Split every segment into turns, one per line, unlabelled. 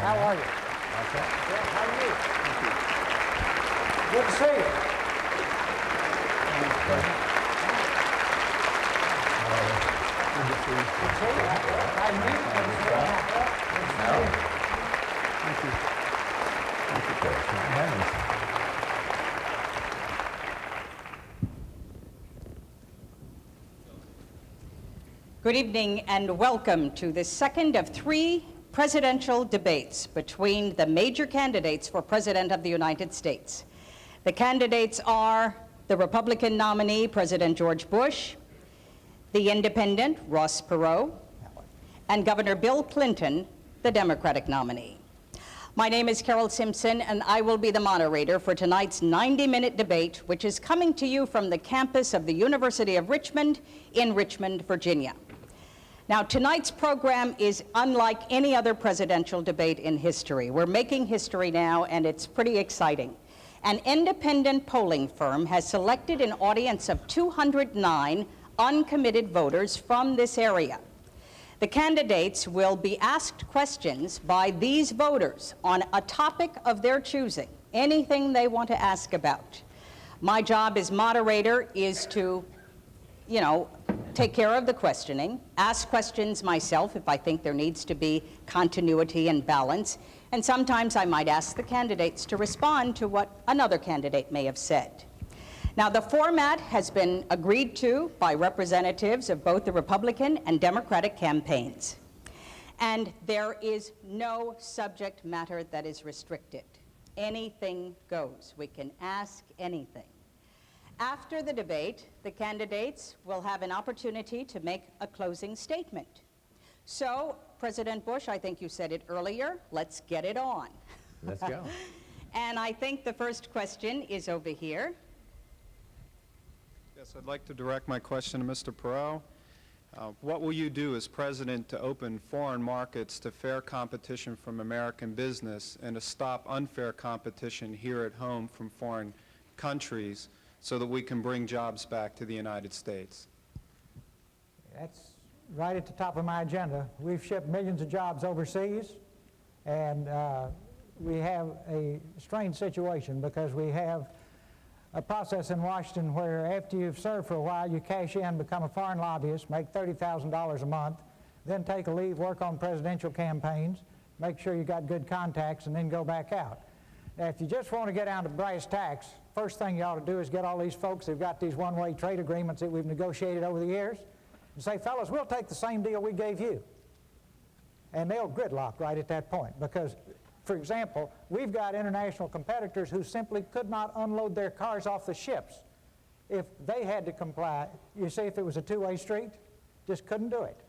How are you?
Okay.
Good. How are you? Good to see you.
Good to see you.
Good to see you. Nice to meet you. Good to see you.
Thank you. Thank you, Chris. My heavens.
Good evening and welcome to the second of 3 presidential debates between the major candidates for President of the United States. The candidates are the Republican nominee, President George Bush, the independent, Ross Perot, and Governor Bill Clinton, the Democratic nominee. My name is Carol Simpson, and I will be the moderator for tonight's 90-minute debate, which is coming to you from the campus of the University of Richmond in Richmond, Virginia. Now, tonight's program is unlike any other presidential debate in history. We're making history now, and it's pretty exciting. An independent polling firm has selected an audience of 209 uncommitted voters from this area. The candidates will be asked questions by these voters on a topic of their choosing, anything they want to ask about. My job as moderator is to, take care of the questioning, ask questions myself if I think there needs to be continuity and balance, and sometimes I might ask the candidates to respond to what another candidate may have said. Now, the format has been agreed to by representatives of both the Republican and Democratic campaigns. And there is no subject matter that is restricted. Anything goes. We can ask anything. After the debate, the candidates will have an opportunity to make a closing statement. So, President Bush, I think you said it earlier, let's get it on.
Let's go.
And I think the first question is over here.
Yes, I'd like to direct my question to Mr. Perot. What will you do as president to open foreign markets to fair competition from American business and to stop unfair competition here at home from foreign countries so that we can bring jobs back to the United States?
That's right at the top of my agenda. We've shipped millions of jobs overseas, and we have a strange situation because we have a process in Washington where after you've served for a while, you cash in, become a foreign lobbyist, make $30,000 a month, then take a leave, work on presidential campaigns, make sure you got good contacts, and then go back out. Now, if you just want to get down to brass tacks, first thing you ought to do is get all these folks who've got these one-way trade agreements that we've negotiated over the years and say, fellas, we'll take the same deal we gave you. And they'll gridlock right at that point because, for example, we've got international competitors who simply could not unload their cars off the ships if they had to comply. You see, if it was a two-way street, just couldn't do it.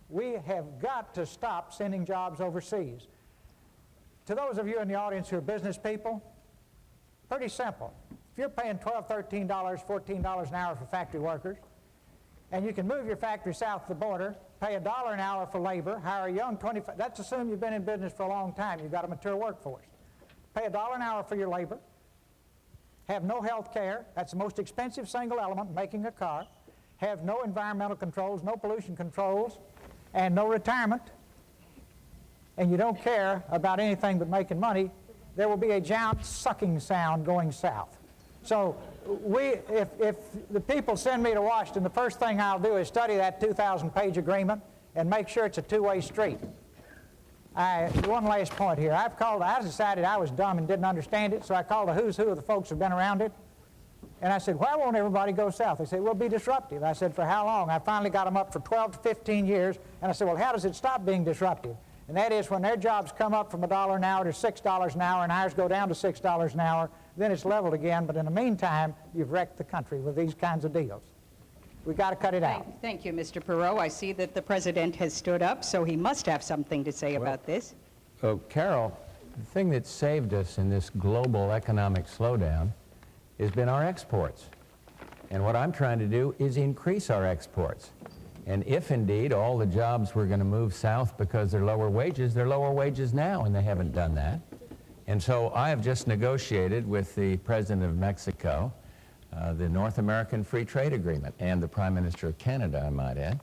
We have got to stop sending jobs overseas. To those of you in the audience who are business people, pretty simple. If you're paying $12, $13, $14 an hour for factory workers, and you can move your factory south of the border, pay $1 an hour for labor, hire a young 25, that's assume you've been in business for a long time, you've got a mature workforce. Pay $1 an hour for your labor, have no health care, that's the most expensive single element in making a car, have no environmental controls, no pollution controls, and no retirement, and you don't care about anything but making money, there will be a giant sucking sound going south. So if the people send me to Washington, the first thing I'll do is study that 2,000-page agreement and make sure it's a two-way street. One last point here. I decided I was dumb and didn't understand it, so I called a who's who of the folks who've been around it. And I said, why won't everybody go south? They said, we'll be disruptive. I said, for how long? I finally got them up for 12 to 15 years, and I said, well, how does it stop being disruptive? And that is when their jobs come up from $1 an hour to $6 an hour and ours go down to $6 an hour, then it's leveled again. But in the meantime, you've wrecked the country with these kinds of deals. We've got to cut it out.
Thank you, Mr. Perot. I see that the president has stood up, so he must have something to say about this.
Carol, the thing that saved us in this global economic slowdown has been our exports. And what I'm trying to do is increase our exports. And if indeed all the jobs were going to move south because they're lower wages now, and they haven't done that. And so I have just negotiated with the President of Mexico the North American Free Trade Agreement, and the Prime Minister of Canada, I might add.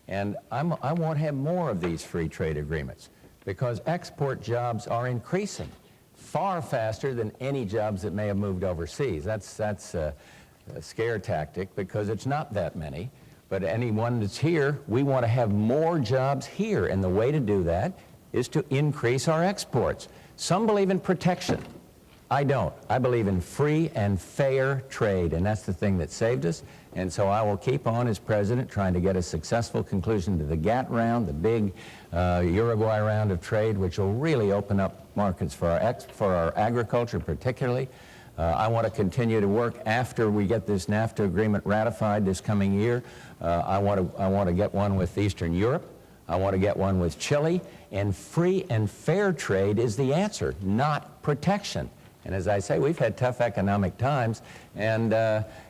And I won't have more of these free trade agreements. because export jobs are increasing far faster than any jobs that may have moved overseas. That's a scare tactic because it's not that many. But anyone that's here, we want to have more jobs here. And the way to do that is to increase our exports. Some believe in protection. I don't. I believe in free and fair trade, and that's the thing that saved us. And so I will keep on as president trying to get a successful conclusion to the GATT round, the big Uruguay round of trade, which will really open up markets for our agriculture particularly. I want to continue to work after we get this NAFTA agreement ratified this coming year. I want to get one with Eastern Europe. I want to get one with Chile. And free and fair trade is the answer, not protection. And as I say, we've had tough economic times, and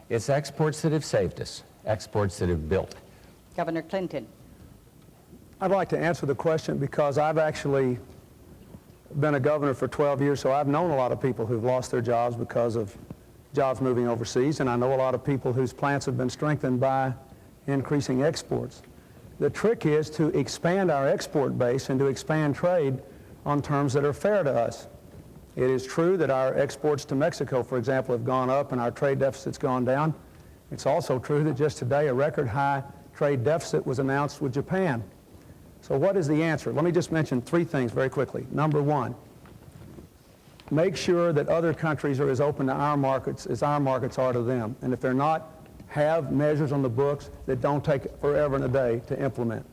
it's exports that have saved us, exports that have built.
Governor Clinton.
I'd like to answer the question because I've actually been a governor for 12 years, so I've known a lot of people who've lost their jobs because of jobs moving overseas, and I know a lot of people whose plants have been strengthened by increasing exports. The trick is to expand our export base and to expand trade on terms that are fair to us. It is true that our exports to Mexico, for example, have gone up and our trade deficit's gone down. It's also true that just today a record high trade deficit was announced with Japan. So what is the answer? Let me just mention three things very quickly. Number one, make sure that other countries are as open to our markets as our markets are to them. And if they're not, have measures on the books that don't take forever and a day to implement.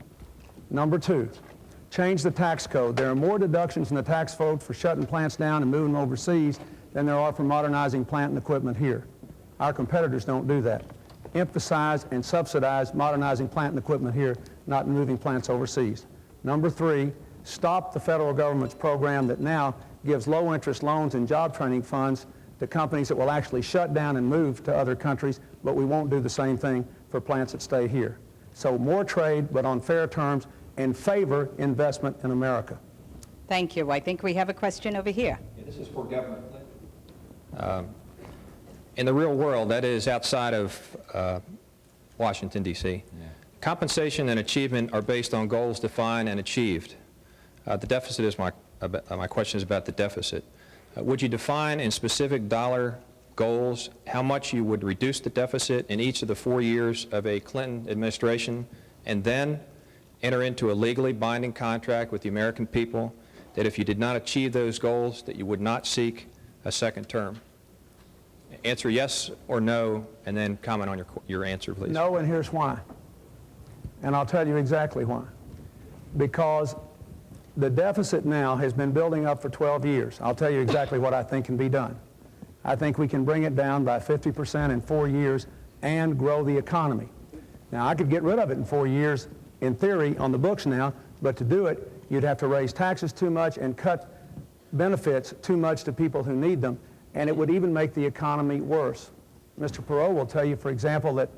Number two, change the tax code. There are more deductions in the tax code for shutting plants down and moving them overseas than there are for modernizing plant and equipment here. Our competitors don't do that. Emphasize and subsidize modernizing plant and equipment here, not moving plants overseas. Number three, stop the federal government's program that now gives low-interest loans and job training funds to companies that will actually shut down and move to other countries, but we won't do the same thing for plants that stay here. So more trade, but on fair terms, and favor investment in America.
Thank you. I think we have a question over here.
Yeah, this is for Governor Clinton. In the real world, that is outside of Washington, D.C., compensation and achievement are based on goals defined and achieved. The deficit is my question is about the deficit. Would you define in specific dollar goals how much you would reduce the deficit in each of the 4 years of a Clinton administration, and then enter into a legally binding contract with the American people that if you did not achieve those goals, that you would not seek a second term? Answer yes or no, and then comment on your answer, please.
No, and here's why. And I'll tell you exactly why. Because the deficit now has been building up for 12 years. I'll tell you exactly what I think can be done. I think we can bring it down by 50% in 4 years and grow the economy. Now, I could get rid of it in 4 years, in theory, on the books now, but to do it, you'd have to raise taxes too much and cut benefits too much to people who need them, and it would even make the economy worse. Mr. Perot will tell you, for example, that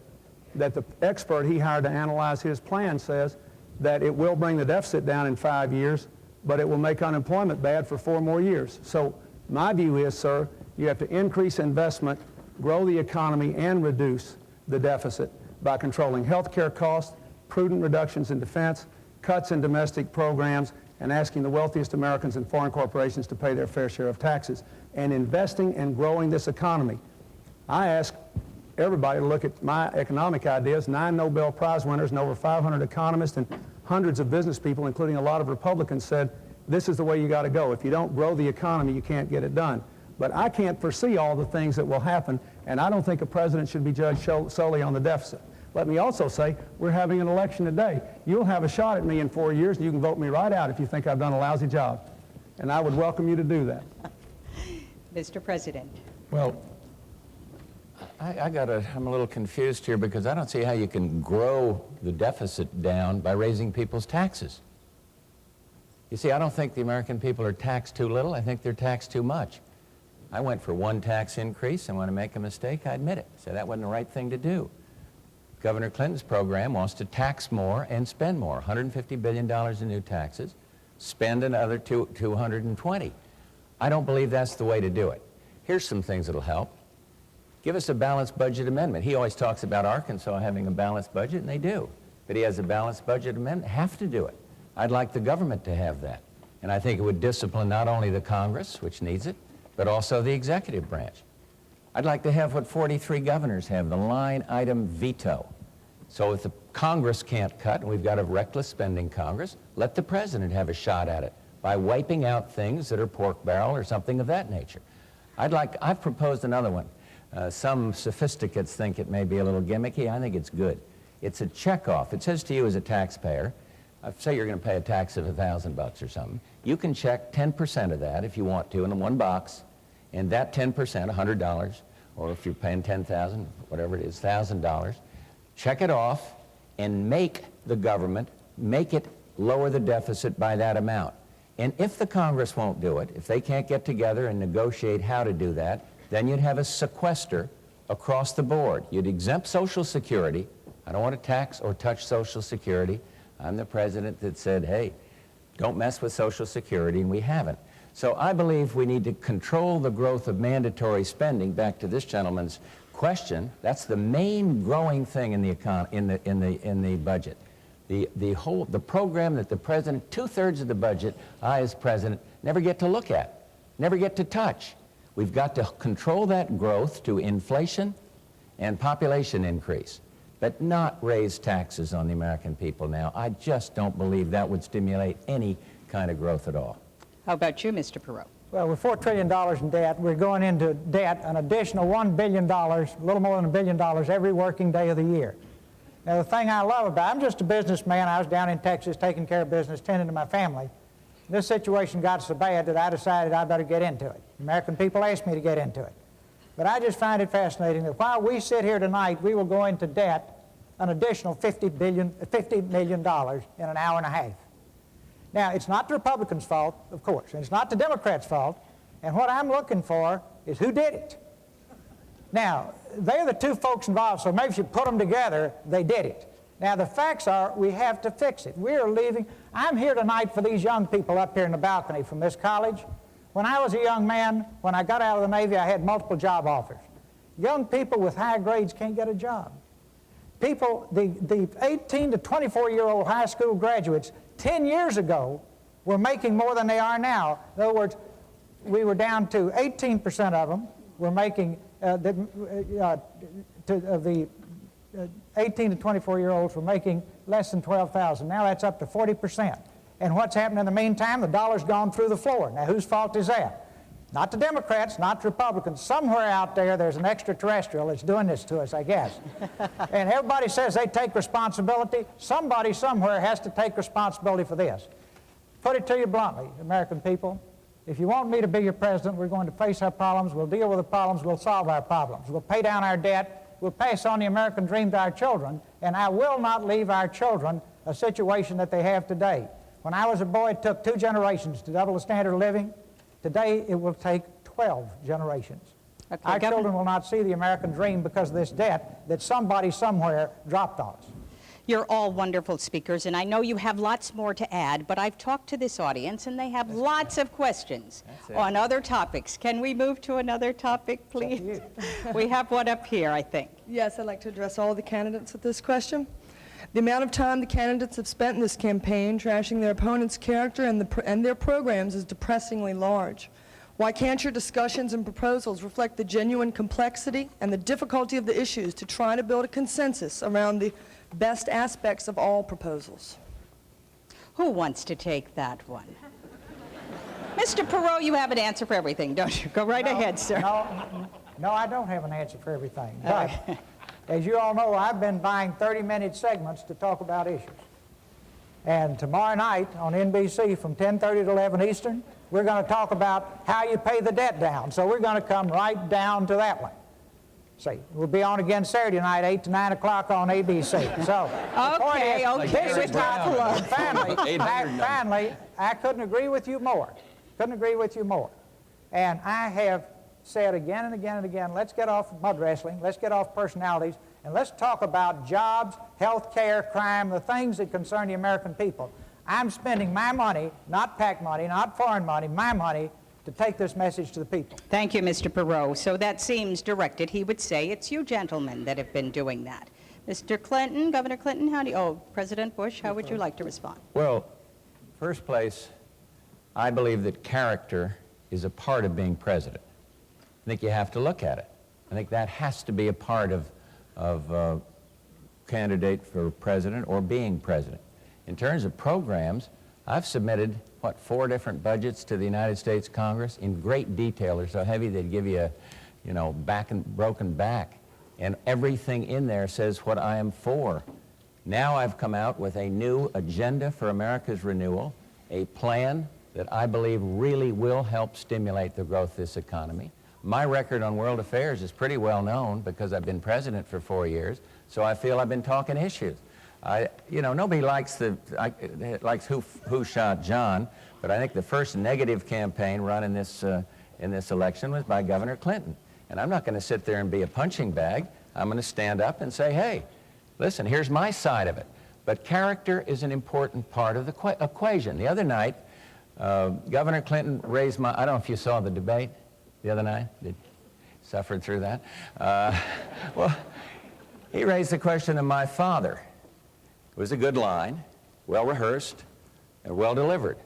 the expert he hired to analyze his plan says that it will bring the deficit down in 5 years, but it will make unemployment bad for 4 more years. So my view is, sir, you have to increase investment, grow the economy, and reduce the deficit by controlling health care costs, prudent reductions in defense, cuts in domestic programs, and asking the wealthiest Americans and foreign corporations to pay their fair share of taxes, and investing and growing this economy. I ask everybody to look at my economic ideas. 9 Nobel Prize winners and over 500 economists and hundreds of business people, including a lot of Republicans, said this is the way you got to go. If you don't grow the economy, you can't get it done. But I can't foresee all the things that will happen, and I don't think a president should be judged solely on the deficit. Let me also say, we're having an election today. You'll have a shot at me in 4 years, and you can vote me right out if you think I've done a lousy job. And I would welcome you to do that.
Mr. President.
Well, I'm a little confused here because I don't see how you can grow the deficit down by raising people's taxes. You see, I don't think the American people are taxed too little. I think they're taxed too much. I went for one tax increase, and when I make a mistake, I admit it. So that wasn't the right thing to do. Governor Clinton's program wants to tax more and spend more, $150 billion in new taxes, spend another 220. I don't believe that's the way to do it. Here's some things that'll help. Give us a balanced budget amendment. He always talks about Arkansas having a balanced budget, and they do. But he has a balanced budget amendment, have to do it. I'd like the government to have that. And I think it would discipline not only the Congress, which needs it, but also the executive branch. I'd like to have what 43 governors have, the line item veto. So if the Congress can't cut, and we've got a reckless spending Congress, let the president have a shot at it by wiping out things that are pork barrel or something of that nature. I've proposed another one. Some sophisticates think it may be a little gimmicky. I think it's good. It's a checkoff. It says to you as a taxpayer, say you're going to pay a tax of $1,000 or something. You can check 10% of that if you want to in one box, and that 10%, $100, or if you're paying $10,000, whatever it is, $1,000, check it off and make the government, make it lower the deficit by that amount. And if the Congress won't do it, if they can't get together and negotiate how to do that, then you'd have a sequester across the board. You'd exempt Social Security. I don't want to tax or touch Social Security. I'm the president that said, hey, don't mess with Social Security, and we haven't. So I believe we need to control the growth of mandatory spending. Back to this gentleman's question, that's the main growing thing in the budget. The program that the president, 2/3 of the budget, I as president, never get to look at, never get to touch. We've got to control that growth to inflation and population increase, but not raise taxes on the American people now. I just don't believe that would stimulate any kind of growth at all.
How about you, Mr. Perot?
Well, with $4 trillion in debt, we're going into debt an additional $1 billion, a little more than $1 billion every working day of the year. Now, the thing I love about it, I'm just a businessman. I was down in Texas taking care of business, tending to my family. This situation got so bad that I decided I better get into it. American people asked me to get into it. But I just find it fascinating that while we sit here tonight, we will go into debt an additional $50 million in an hour and a half. Now, it's not the Republicans' fault, of course, and it's not the Democrats' fault, and what I'm looking for is who did it. Now, they're the two folks involved, so maybe if you put them together, they did it. Now, the facts are we have to fix it. We are leaving. I'm here tonight for these young people up here in the balcony from this college. When I was a young man, when I got out of the Navy, I had multiple job offers. Young people with high grades can't get a job. People, the 18 to 24-year-old high school graduates 10 years ago were making more than they are now. In other words, we were down to 18% of them were making, the 18 to 24-year-olds were making less than $12,000. Now that's up to 40%. And what's happened in the meantime? The dollar's gone through the floor. Now whose fault is that? Not the Democrats, not the Republicans. Somewhere out there, there's an extraterrestrial that's doing this to us, I guess. And everybody says they take responsibility. Somebody somewhere has to take responsibility for this. Put it to you bluntly, American people. If you want me to be your president, we're going to face our problems. We'll deal with the problems. We'll solve our problems. We'll pay down our debt. We'll pass on the American dream to our children. And I will not leave our children a situation that they have today. When I was a boy, it took 2 generations to double the standard of living. Today, it will take 12 generations.
Okay,
Our children will not see the American dream because of this debt that somebody somewhere dropped on us.
You're all wonderful speakers, and I know you have lots more to add, but I've talked to this audience, and they have lots of questions on other topics. Can we move to another topic, please? We have one up here, I think.
Yes, I'd like to address all the candidates with this question. The amount of time the candidates have spent in this campaign trashing their opponent's character and their programs is depressingly large. Why can't your discussions and proposals reflect the genuine complexity and the difficulty of the issues to try to build a consensus around the best aspects of all proposals?
Who wants to take that one? Mr. Perot, you have an answer for everything, don't you? Go right ahead, sir.
No, I don't have an answer for everything. But as you all know, I've been buying 30-minute segments to talk about issues. And tomorrow night on NBC from 10:30 to 11 Eastern, we're going to talk about how you pay the debt down. So we're going to come right down to that one. See, we'll be on again Saturday night, 8 to 9 o'clock on ABC. So the point is, this is not finally, I couldn't agree with you more. Couldn't agree with you more. And I have said again and again and again, let's get off mud wrestling, let's get off personalities, and let's talk about jobs, health care, crime, the things that concern the American people. I'm spending my money, not PAC money, not foreign money, my money, to take this message to the people.
Thank you, Mr. Perot. So that seems directed. He would say it's you gentlemen that have been doing that. Mr. Clinton, Governor Clinton, President Bush, how would you like to respond?
Well, first place, I believe that character is a part of being president. I think you have to look at it. I think that has to be a part of candidate for president or being president. In terms of programs, I've submitted, 4 different budgets to the United States Congress in great detail. They're so heavy they'd give you a, broken back. And everything in there says what I am for. Now I've come out with a new agenda for America's renewal, a plan that I believe really will help stimulate the growth of this economy. My record on world affairs is pretty well known because I've been president for 4 years, so I feel I've been talking issues. Nobody likes who shot John, but I think the first negative campaign run in this election was by Governor Clinton. And I'm not going to sit there and be a punching bag. I'm going to stand up and say, hey, listen, here's my side of it. But character is an important part of the equation. The other night, Governor Clinton raised I don't know if you saw the debate the other night. Suffered through that. Well, he raised the question of my father. It was a good line, well rehearsed, and well delivered.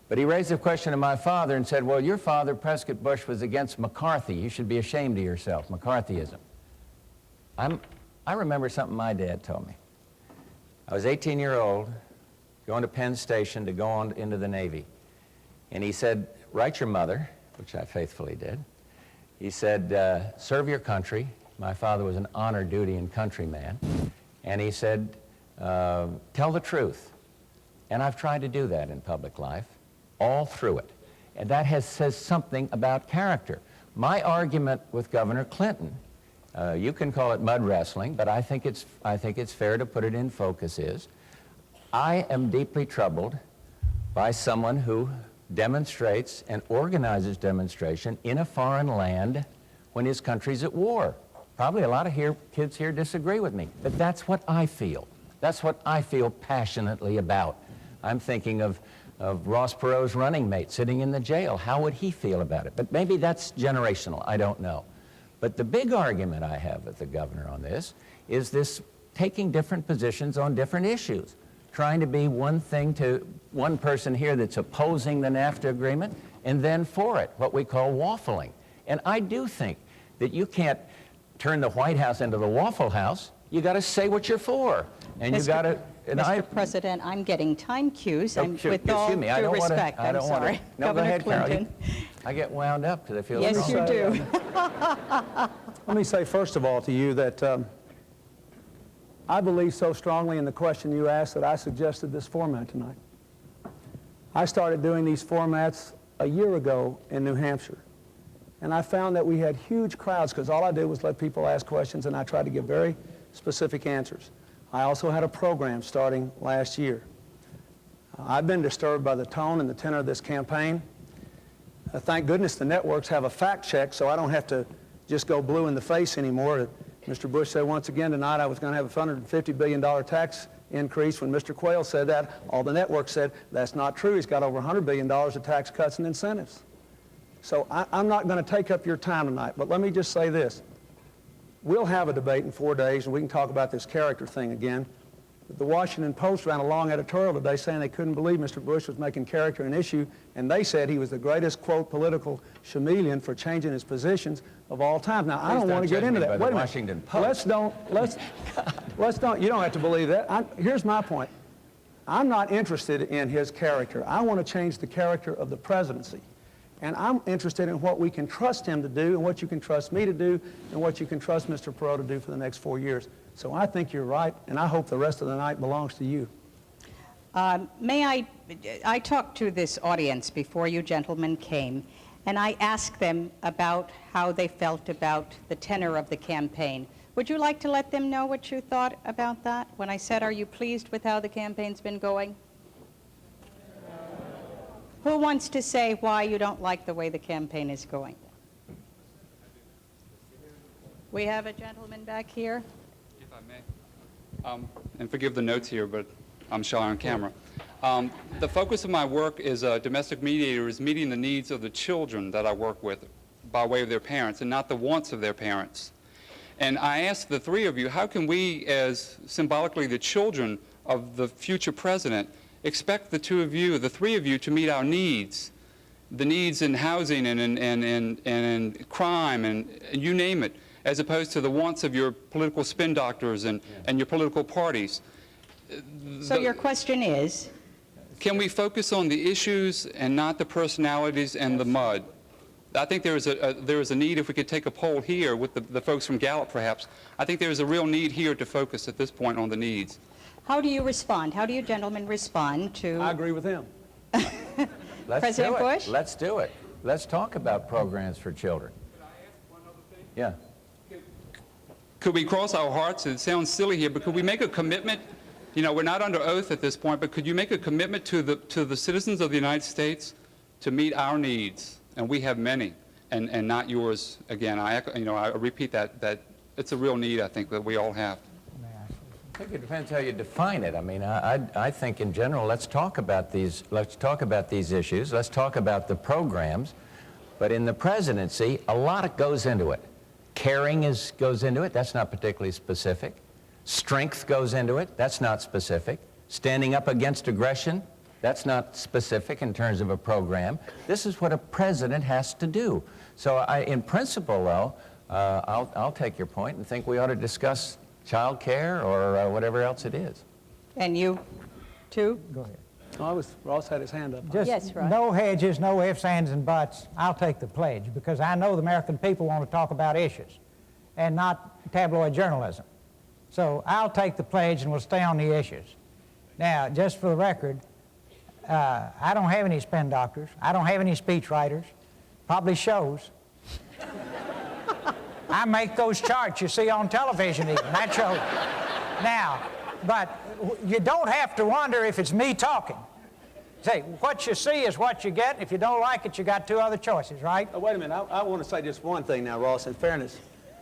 But he raised the question of my father and said, well, your father, Prescott Bush, was against McCarthy. You should be ashamed of yourself, McCarthyism. I remember something my dad told me. I was 18-year-old, going to Penn Station to go on into the Navy. And he said, write your mother, which I faithfully did. He said, serve your country. My father was an honor, duty, and country man. And he said, tell the truth. And I've tried to do that in public life, all through it. And that says something about character. My argument with Governor Clinton, you can call it mud wrestling, but I think it's fair to put it in focus, is I am deeply troubled by someone who demonstrates and organizes demonstration in a foreign land when his country's at war. Probably a lot of kids here disagree with me, but that's what I feel. That's what I feel passionately about. I'm thinking of Ross Perot's running mate sitting in the jail. How would he feel about it? But maybe that's generational. I don't know. But the big argument I have with the governor on this is this taking different positions on different issues, trying to be one thing to one person here that's opposing the NAFTA agreement and then for it, what we call waffling. And I do think that you can't turn the White House into the Waffle House. You got to say what you're for. And you got to...
Mr. President, I'm getting time cues. With all
excuse me,
due respect, I'm sorry.
No,
Governor
go ahead,
Clinton.
Carol. I get wound up because I feel
Yes,
strong.
you do.
Let me say first of all to you that I believe so strongly in the question you asked that I suggested this format tonight. I started doing these formats a year ago in New Hampshire. And I found that we had huge crowds because all I did was let people ask questions and I tried to give very specific answers. I also had a program starting last year. I've been disturbed by the tone and the tenor of this campaign. Thank goodness the networks have a fact check so I don't have to just go blue in the face anymore. Mr. Bush said once again tonight I was going to have a $150 billion tax increase. When Mr. Quayle said that, all the networks said that's not true. He's got over $100 billion of tax cuts and incentives. So I'm not going to take up your time tonight, but let me just say this. We'll have a debate in 4 days, and we can talk about this character thing again. But the Washington Post ran a long editorial today saying they couldn't believe Mr. Bush was making character an issue, and they said he was the greatest, quote, political chameleon for changing his positions of all time. Now, I don't want to get into that. Wait a minute. Let's don't, you don't have to believe that. Here's my point. I'm not interested in his character. I want to change the character of the presidency. And I'm interested in what we can trust him to do and what you can trust me to do and what you can trust Mr. Perot to do for the next 4 years. So I think you're right, and I hope the rest of the night belongs to you.
I talked to this audience before you gentlemen came, and I asked them about how they felt about the tenor of the campaign. Would you like to let them know what you thought about that? When I said, are you pleased with how the campaign's been going? Who wants to say why you don't like the way the campaign is going? We have a gentleman back here.
If I may. And forgive the notes here, but I'm shy on camera. The focus of my work as a domestic mediator is meeting the needs of the children that I work with by way of their parents and not the wants of their parents. And I ask the three of you, how can we, as symbolically the children of the future president, expect the three of you to meet our needs the needs in housing and crime and you name it, as opposed to the wants of your political spin doctors and your political parties.
So your question is?
Can we focus on the issues and not the personalities and the mud? I think there is a need, if we could take a poll here with the folks from Gallup perhaps, I think there is a real need here to focus at this point on the needs.
How do you respond? How do you gentlemen respond to
I agree with him.
President Bush?
Let's do it. Let's talk about programs for children.
Could I ask one other thing?
Yeah.
Could we cross our hearts? It sounds silly here, but could we make a commitment? You know, we're not under oath at this point, but could you make a commitment to the citizens of the United States to meet our needs? And we have many, and not yours. Again, I repeat that it's a real need, I think, that we all have.
I think it depends how you define it. I mean, I think in general, let's talk about these issues. Let's talk about the programs. But in the presidency, a lot goes into it. Caring goes into it. That's not particularly specific. Strength goes into it. That's not specific. Standing up against aggression, that's not specific in terms of a program. This is what a president has to do. So in principle, though, I'll take your point and think we ought to discuss child care or whatever else it is.
And you, too?
Go ahead.
Ross had his hand up.
Just
Yes, Ross.
no hedges, no ifs, ands, and buts. I'll take the pledge because I know the American people want to talk about issues and not tabloid journalism. So I'll take the pledge and we'll stay on the issues. Now, just for the record, I don't have any spin doctors. I don't have any speech writers. Probably shows. I make those charts you see on television even. That shows. Now, but you don't have to wonder if it's me talking. Say, what you see is what you get. If you don't like it, you got two other choices, right?
Oh, wait a minute. I want to say just one thing now, Ross, in fairness.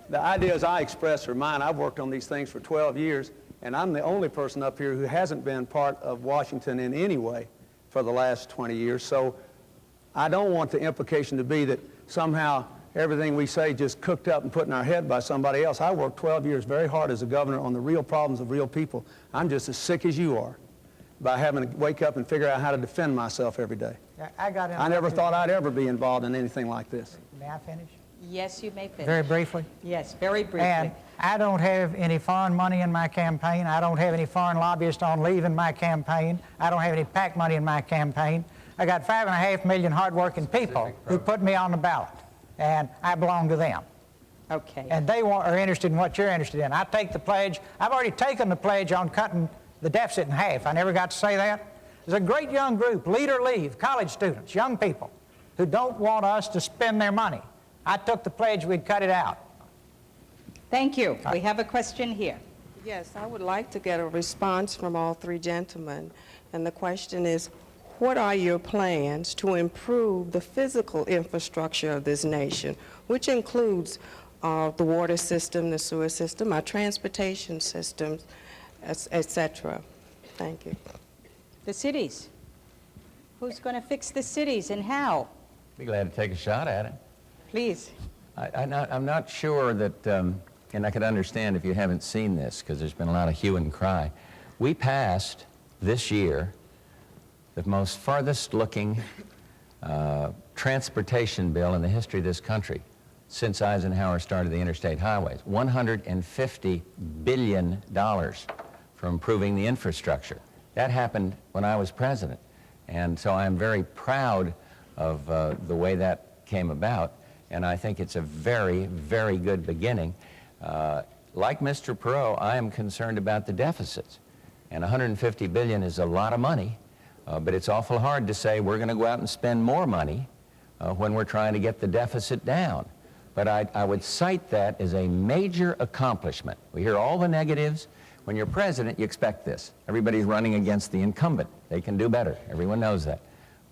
The ideas I express are mine. I've worked on these things for 12 years, and I'm the only person up here who hasn't been part of Washington in any way for the last 20 years. So I don't want the implication to be that somehow everything we say just cooked up and put in our head by somebody else. I worked 12 years very hard as a governor on the real problems of real people. I'm just as sick as you are by having to wake up and figure out how to defend myself every day. I never thought I'd ever be involved in anything like this.
May I finish?
Yes, you may finish.
Very briefly.
Yes, very briefly.
And I don't have any foreign money in my campaign. I don't have any foreign lobbyists on leave in my campaign. I don't have any PAC money in my campaign. I got 5.5 million hardworking people who put me on the ballot, and I belong to them.
Okay.
And they are interested in what you're interested in. I take the pledge. I've already taken the pledge on cutting the deficit in half. I never got to say that. There's a great young group, Lead or Leave, college students, young people, who don't want us to spend their money. I took the pledge we'd cut it out.
Thank you. We have a question here.
Yes, I would like to get a response from all three gentlemen. And the question is, what are your plans to improve the physical infrastructure of this nation, which includes the water system, the sewer system, our transportation systems, etc.? Thank you.
The cities. Who's going to fix the cities and how?
Be glad to take a shot at it.
Please.
I'm not sure that, and I could understand if you haven't seen this because there's been a lot of hue and cry. We passed this year the most farthest looking transportation bill in the history of this country since Eisenhower started the interstate highways. $150 billion for improving the infrastructure. That happened when I was president. And so I'm very proud of the way that came about. And I think it's a very, very good beginning. Like Mr. Perot, I am concerned about the deficits. And $150 billion is a lot of money, but it's awful hard to say we're going to go out and spend more money when we're trying to get the deficit down. But I would cite that as a major accomplishment. We hear all the negatives. When you're president, you expect this. Everybody's running against the incumbent. They can do better. Everyone knows that.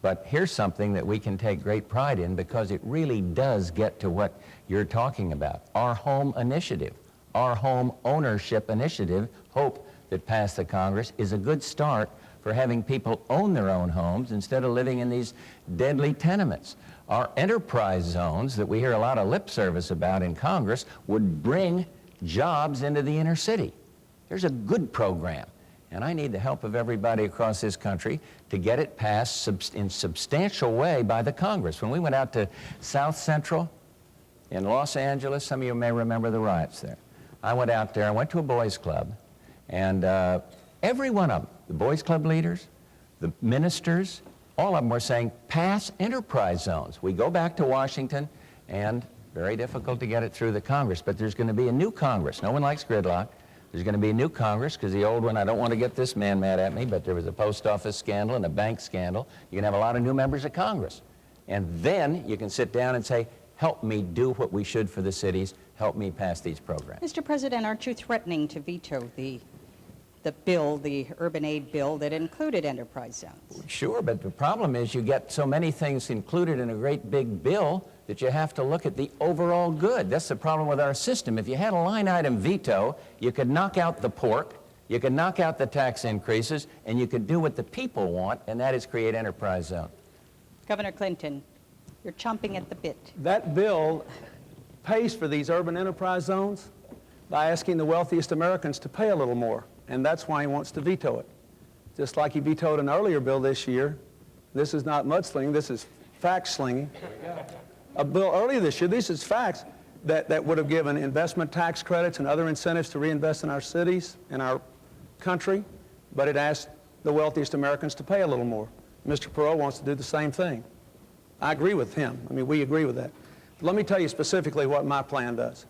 But here's something that we can take great pride in because it really does get to what you're talking about. Our home initiative, our home ownership initiative, HOPE, that passed the Congress, is a good start for having people own their own homes instead of living in these deadly tenements. Our enterprise zones that we hear a lot of lip service about in Congress would bring jobs into the inner city. There's a good program. and I need the help of everybody across this country to get it passed in substantial way by the Congress. When we went out to South Central in Los Angeles, some of you may remember the riots there. I went out there, I went to a boys' club, and every one of them, the boys' club leaders, the ministers, all of them were saying, pass enterprise zones. We go back to Washington, and very difficult to get it through the Congress, but there's going to be a new Congress. No one likes gridlock. There's going to be a new Congress, because the old one, I don't want to get this man mad at me, but there was a post office scandal and a bank scandal. You can have a lot of new members of Congress. And then you can sit down and say, help me do what we should for the cities, help me pass these programs.
Mr. President, aren't you threatening to veto the bill, the urban aid bill that included enterprise zones?
Sure, but the problem is you get so many things included in a great big bill that you have to look at the overall good. That's the problem with our system. If you had a line item veto, you could knock out the pork, you could knock out the tax increases, and you could do what the people want, and that is create enterprise zone.
Governor Clinton, you're chomping at the bit.
That bill pays for these urban enterprise zones by asking the wealthiest Americans to pay a little more, and that's why he wants to veto it. Just like he vetoed an earlier bill this year. This is not mudslinging, this is fact slinging. A bill earlier this year, this is facts, that would have given investment tax credits and other incentives to reinvest in our cities, in our country, but it asked the wealthiest Americans to pay a little more. Mr. Perot wants to do the same thing. I agree with him. I mean, we agree with that. But let me tell you specifically what my plan does.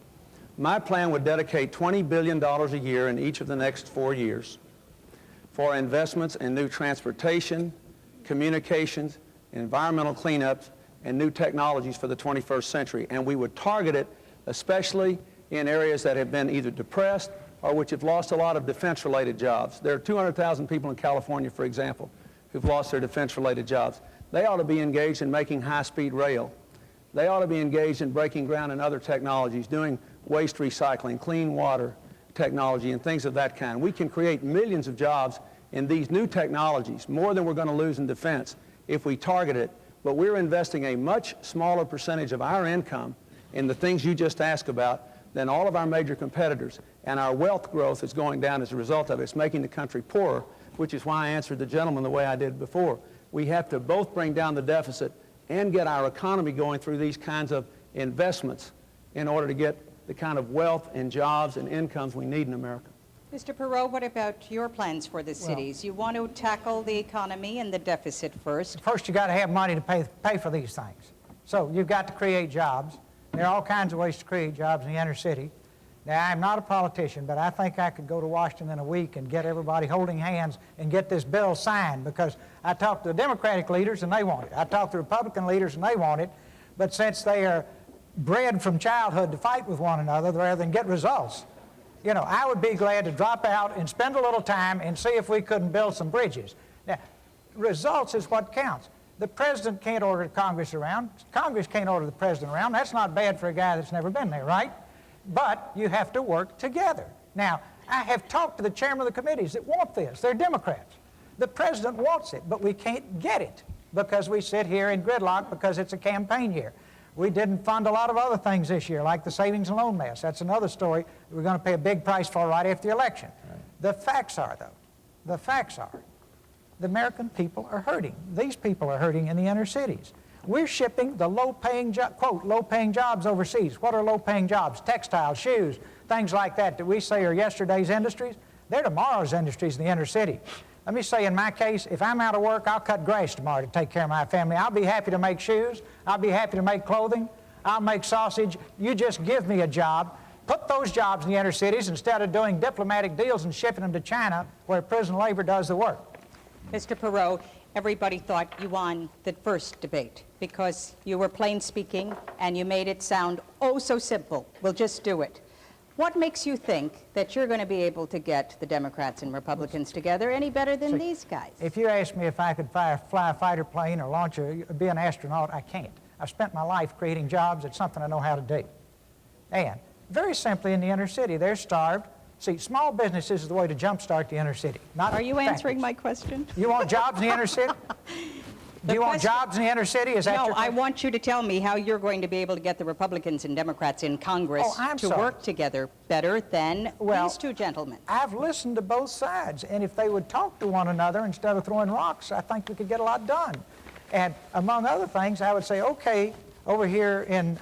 My plan would dedicate $20 billion a year in each of the next 4 years for investments in new transportation, communications, environmental cleanups, and new technologies for the 21st century. And we would target it especially in areas that have been either depressed or which have lost a lot of defense-related jobs. There are 200,000 people in California, for example, who've lost their defense-related jobs. They ought to be engaged in making high-speed rail. They ought to be engaged in breaking ground in other technologies, doing waste recycling, clean water technology, and things of that kind. We can create millions of jobs in these new technologies, more than we're going to lose in defense if we target it. But we're investing a much smaller percentage of our income in the things you just asked about than all of our major competitors. And our wealth growth is going down as a result of it. It's making the country poorer, which is why I answered the gentleman the way I did before. We have to both bring down the deficit and get our economy going through these kinds of investments in order to get the kind of wealth and jobs and incomes we need in America.
Mr. Perot, what about your plans for the cities? You want to tackle the economy and the deficit first.
First, you got to have money to pay for these things. So you've got to create jobs. There are all kinds of ways to create jobs in the inner city. Now, I'm not a politician, but I think I could go to Washington in a week and get everybody holding hands and get this bill signed, because I talked to the Democratic leaders and they want it. I talked to Republican leaders and they want it. But since they are bred from childhood to fight with one another rather than get results, you know, I would be glad to drop out and spend a little time and see if we couldn't build some bridges. Now, results is what counts. The president can't order Congress around. Congress can't order the president around. That's not bad for a guy that's never been there, right? But you have to work together. Now, I have talked to the chairman of the committees that want this. They're Democrats. The president wants it, but we can't get it because we sit here in gridlock because it's a campaign year. We didn't fund a lot of other things this year, like the savings and loan mess. That's another story that we're going to pay a big price for right after the election. Right. The facts are, though, the facts are, the American people are hurting. These people are hurting in the inner cities. We're shipping the low-paying, quote, low-paying jobs overseas. What are low-paying jobs? Textiles, shoes, things like that we say are yesterday's industries. They're tomorrow's industries in the inner city. Let me say, in my case, if I'm out of work, I'll cut grass tomorrow to take care of my family. I'll be happy to make shoes. I'll be happy to make clothing. I'll make sausage. You just give me a job. Put those jobs in the inner cities instead of doing diplomatic deals and shipping them to China where prison labor does the work.
Mr. Perot, everybody thought you won the first debate because you were plain speaking and you made it sound oh so simple. We'll just do it. What makes you think that you're going to be able to get the Democrats and Republicans together any better than these guys?
If you ask me if I could fly a fighter plane or be an astronaut, I can't. I've spent my life creating jobs. It's something I know how to do. And very simply in the inner city, they're starved. See, small businesses is the way to jumpstart the inner city. Not
Are you answering my question?
You want jobs in the inner city? Do you want jobs in the inner city? Is that
No,
your
I
question?
want you to tell me how you're going to be able to get the Republicans and Democrats in Congress
Oh, I'm
to
sorry.
work together better than
Well,
these two gentlemen.
I've listened to both sides, and if they would talk to one another instead of throwing rocks, I think we could get a lot done. And among other things, I would say, okay, over here in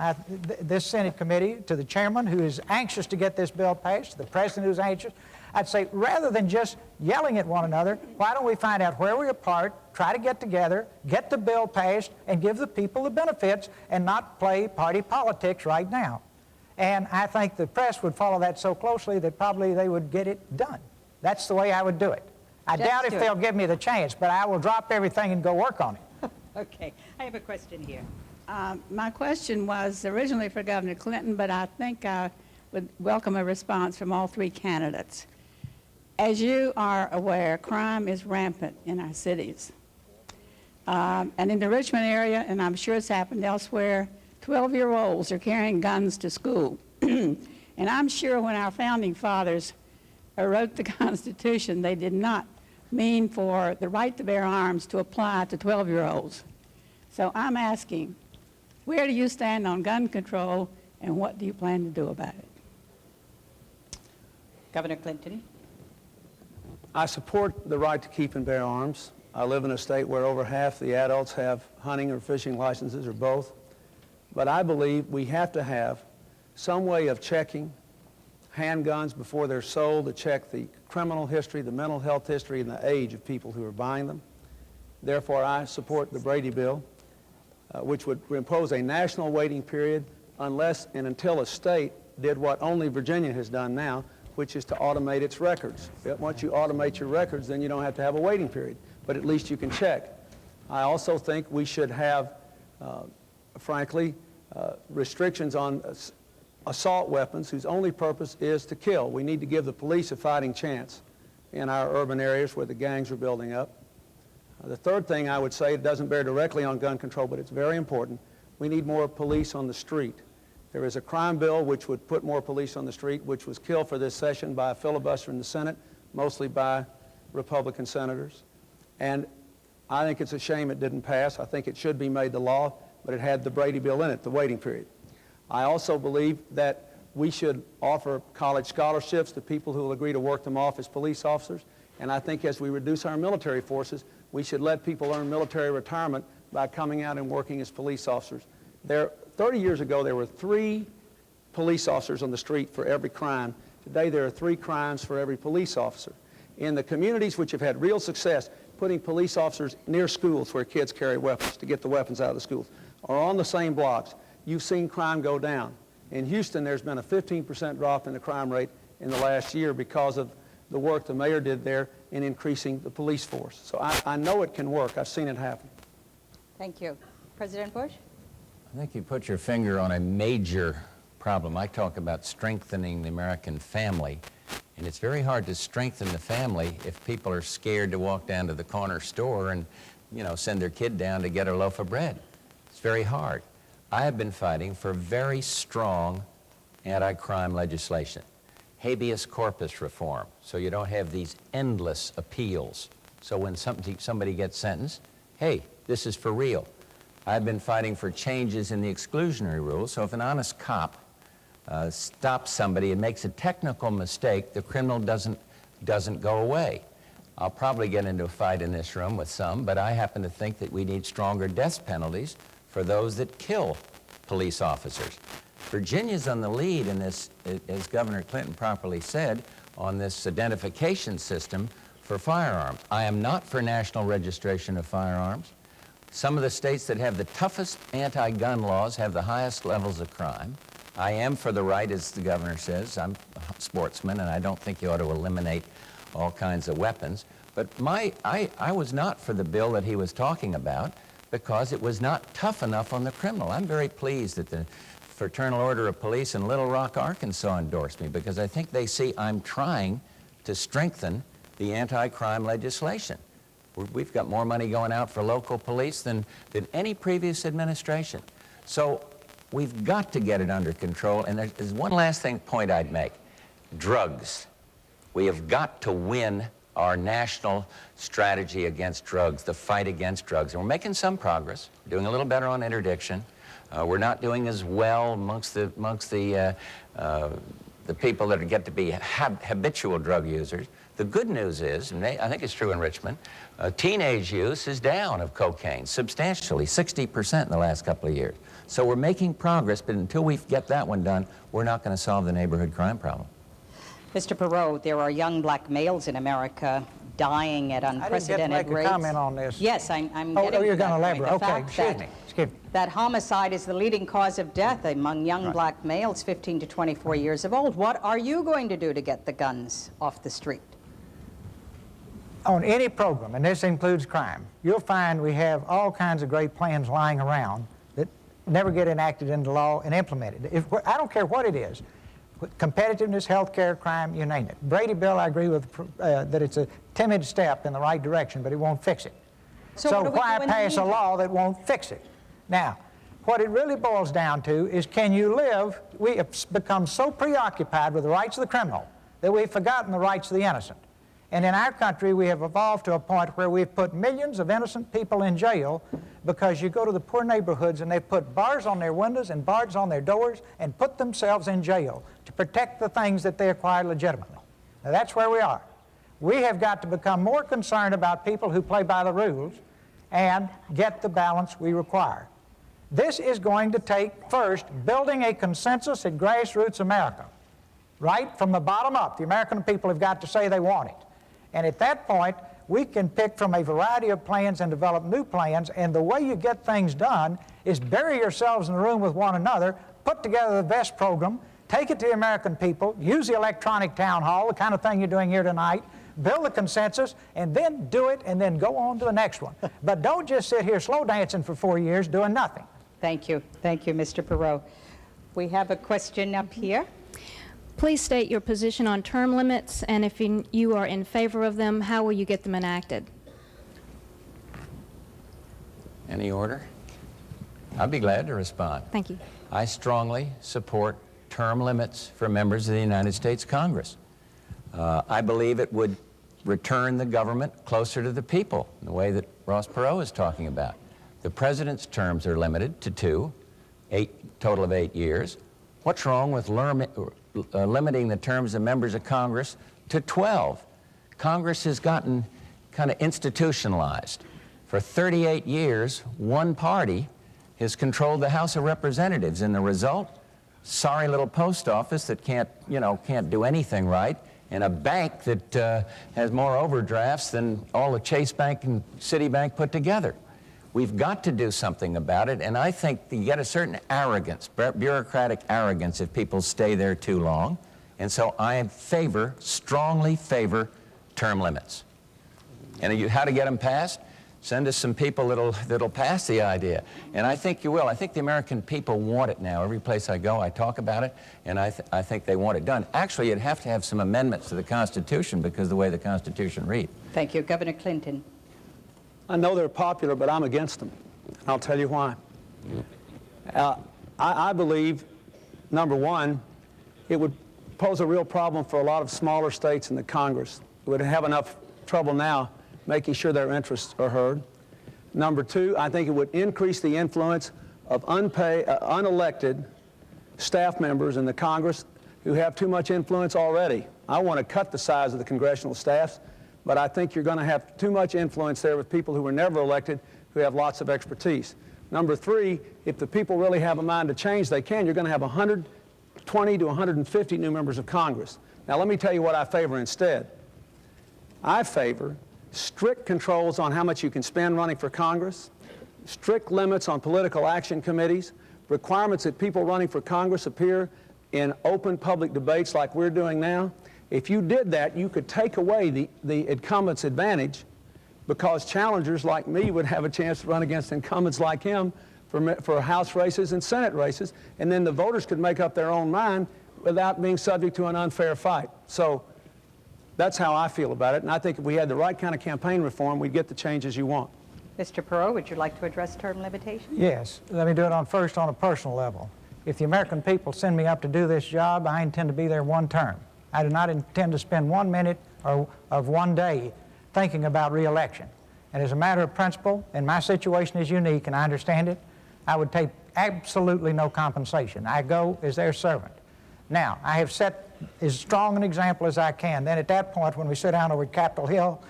this Senate committee, to the chairman who is anxious to get this bill passed, to the president who's anxious, I'd say rather than just yelling at one another, why don't we find out where we're apart, try to get together, get the bill passed, and give the people the benefits and not play party politics right now. And I think the press would follow that so closely that probably they would get it done. That's the way I would do it. I
Just
doubt if
do it.
they'll give me the chance, but I will drop everything and go work on it.
Okay, I have a question here.
My question was originally for Governor Clinton, but I think I would welcome a response from all three candidates. As you are aware, crime is rampant in our cities. And in the Richmond area, and I'm sure it's happened elsewhere, 12-year-olds are carrying guns to school. And I'm sure when our founding fathers wrote the Constitution, they did not mean for the right to bear arms to apply to 12-year-olds. So I'm asking, where do you stand on gun control, and what do you plan to do about it?
Governor Clinton.
I support the right to keep and bear arms. I live in a state where over half the adults have hunting or fishing licenses or both. But I believe we have to have some way of checking handguns before they're sold, to check the criminal history, the mental health history, and the age of people who are buying them. Therefore, I support the Brady bill, which would impose a national waiting period unless and until a state did what only Virginia has done now, which is to automate its records. Once you automate your records, then you don't have to have a waiting period, but at least you can check. I also think we should have, frankly, restrictions on assault weapons whose only purpose is to kill. We need to give the police a fighting chance in our urban areas where the gangs are building up. The third thing I would say, it doesn't bear directly on gun control, but it's very important. We need more police on the street. There is a crime bill which would put more police on the street, which was killed for this session by a filibuster in the Senate, mostly by Republican senators. And I think it's a shame it didn't pass. I think it should be made the law, but it had the Brady bill in it, the waiting period. I also believe that we should offer college scholarships to people who will agree to work them off as police officers. And I think as we reduce our military forces, we should let people earn military retirement by coming out and working as police officers. 30 years ago, there were 3 police officers on the street for every crime. Today, there are 3 crimes for every police officer. In the communities which have had real success, putting police officers near schools where kids carry weapons to get the weapons out of the schools, or on the same blocks, you've seen crime go down. In Houston, there's been a 15% drop in the crime rate in the last year because of the work the mayor did there in increasing the police force. So I know it can work. I've seen it happen.
Thank you. President Bush?
I think you put your finger on a major problem. I talk about strengthening the American family, and it's very hard to strengthen the family if people are scared to walk down to the corner store and, send their kid down to get a loaf of bread. It's very hard. I have been fighting for very strong anti-crime legislation. Habeas corpus reform, so you don't have these endless appeals. So when somebody gets sentenced, hey, this is for real. I've been fighting for changes in the exclusionary rules, so if an honest cop stops somebody and makes a technical mistake, the criminal doesn't go away. I'll probably get into a fight in this room with some, but I happen to think that we need stronger death penalties for those that kill police officers. Virginia's on the lead in this, as Governor Clinton properly said, on this identification system for firearms. I am not for national registration of firearms. Some of the states that have the toughest anti-gun laws have the highest levels of crime. I am for the right, as the governor says. I'm a sportsman, and I don't think you ought to eliminate all kinds of weapons. But I was not for the bill that he was talking about because it was not tough enough on the criminal. I'm very pleased that the Fraternal Order of Police in Little Rock, Arkansas endorsed me because I think they see I'm trying to strengthen the anti-crime legislation. We've got more money going out for local police than any previous administration. So we've got to get it under control. And there's one last point I'd make. Drugs. We have got to win our national strategy against drugs, the fight against drugs. And we're making some progress. We're doing a little better on interdiction. We're not doing as well amongst the people that get to be habitual drug users. The good news is, and I think it's true in Richmond, teenage use is down of cocaine substantially, 60% in the last couple of years. So we're making progress, but until we get that one done, we're not going to solve the neighborhood crime problem.
Mr. Perot, there are young black males in America dying at unprecedented
I didn't get to make
rates.
a comment on this.
Yes, I'm getting
you're
to that
going to elaborate.
point. The
Okay,
fact
excuse
that-
me. Excuse me.
That homicide is the leading cause of death among young black males 15 to 24 years of old. What are you going to do to get the guns off the street?
On any program, and this includes crime, you'll find we have all kinds of great plans lying around that never get enacted into law and implemented. I don't care what it is, competitiveness, health care, crime, you name it. Brady bill, I agree with that it's a timid step in the right direction, but it won't fix it.
So what do we
why
do in the
pass a
meantime?
law that won't fix it? Now, what it really boils down to is, can you live? We have become so preoccupied with the rights of the criminal that we've forgotten the rights of the innocent. And in our country, we have evolved to a point where we've put millions of innocent people in jail because you go to the poor neighborhoods and they put bars on their windows and bars on their doors and put themselves in jail to protect the things that they acquired legitimately. Now, that's where we are. We have got to become more concerned about people who play by the rules and get the balance we require. This is going to take, first, building a consensus at grassroots America. Right from the bottom up, the American people have got to say they want it. And at that point, we can pick from a variety of plans and develop new plans, and the way you get things done is bury yourselves in the room with one another, put together the best program, take it to the American people, use the electronic town hall, the kind of thing you're doing here tonight, build the consensus, and then do it, and then go on to the next one. But don't just sit here slow dancing for 4 years doing nothing.
Thank you. Thank you, Mr. Perot. We have a question up here.
Please state your position on term limits, and if you are in favor of them, how will you get them enacted?
Any order? I'd be glad to respond.
Thank you.
I strongly support term limits for members of the United States Congress. I believe it would return the government closer to the people, in the way that Ross Perot is talking about. The president's terms are limited to 2, total of 8 years. What's wrong with limiting the terms of members of Congress to 12? Congress has gotten kind of institutionalized. For 38 years, one party has controlled the House of Representatives, and the result, sorry little post office that can't do anything right, and a bank that has more overdrafts than all the Chase Bank and Citibank put together. We've got to do something about it, and I think you get a certain arrogance, bureaucratic arrogance, if people stay there too long. And so I strongly favor term limits. And how to get them passed? Send us some people that'll pass the idea. And I think you will. I think the American people want it now. Every place I go, I talk about it, and I think they want it done. Actually, you'd have to have some amendments to the Constitution because of the way the Constitution reads.
Thank you. Governor Clinton.
I know they're popular, but I'm against them. I'll tell you why. I believe, number one, it would pose a real problem for a lot of smaller states in the Congress. It would have enough trouble now making sure their interests are heard. Number two, I think it would increase the influence of unelected staff members in the Congress who have too much influence already. I want to cut the size of the congressional staffs, but I think you're going to have too much influence there with people who were never elected who have lots of expertise. Number three, if the people really have a mind to change, they can. You're going to have 120 to 150 new members of Congress. Now, let me tell you what I favor instead. I favor strict controls on how much you can spend running for Congress, strict limits on political action committees, requirements that people running for Congress appear in open public debates like we're doing now. If you did that, you could take away the incumbent's advantage, because challengers like me would have a chance to run against incumbents like him for House races and Senate races, and then the voters could make up their own mind without being subject to an unfair fight. So that's how I feel about it, and I think if we had the right kind of campaign reform, we'd get the changes you want.
Mr. Perot, would you like to address term limitations?
Yes. Let me do it first on a personal level. If the American people send me up to do this job, I intend to be there one term. I do not intend to spend 1 minute of one day thinking about re-election. And as a matter of principle, and my situation is unique and I understand it, I would take absolutely no compensation. I go as their servant. Now, I have set as strong an example as I can. Then at that point, when we sit down over at Capitol Hill,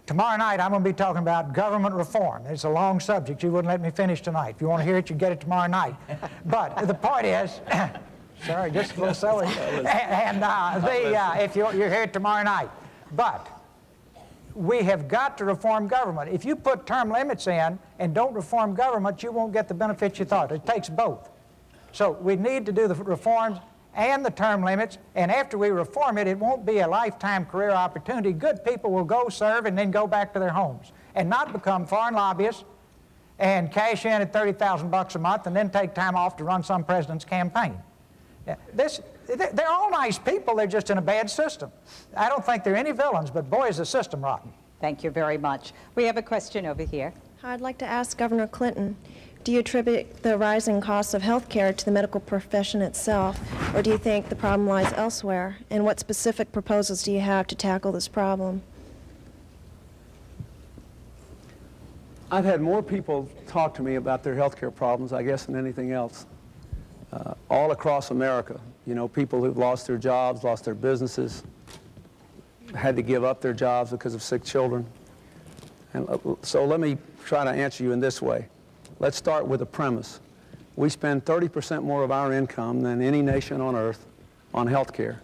tomorrow night I'm going to be talking about government reform. It's a long subject. You wouldn't let me finish tonight. If you want to hear it, you get it tomorrow night. But the point is, sorry, just a little silly. If you're here tomorrow night. But we have got to reform government. If you put term limits in and don't reform government, you won't get the benefits you thought. It takes both. So we need to do the reforms and the term limits, and after we reform it, it won't be a lifetime career opportunity. Good people will go serve and then go back to their homes and not become foreign lobbyists and cash in at $30,000 a month and then take time off to run some president's campaign. They're all nice people, they're just in a bad system. I don't think they're any villains, but boy, is the system rotten.
Thank you very much. We have a question over here.
I'd like to ask Governor Clinton, do you attribute the rising costs of health care to the medical profession itself, or do you think the problem lies elsewhere? And what specific proposals do you have to tackle this problem?
I've had more people talk to me about their health care problems, I guess, than anything else. All across America, you know, people who've lost their jobs, lost their businesses, had to give up their jobs because of sick children. And so let me try to answer you in this way. Let's start with a premise. We spend 30% more of our income than any nation on earth on health care,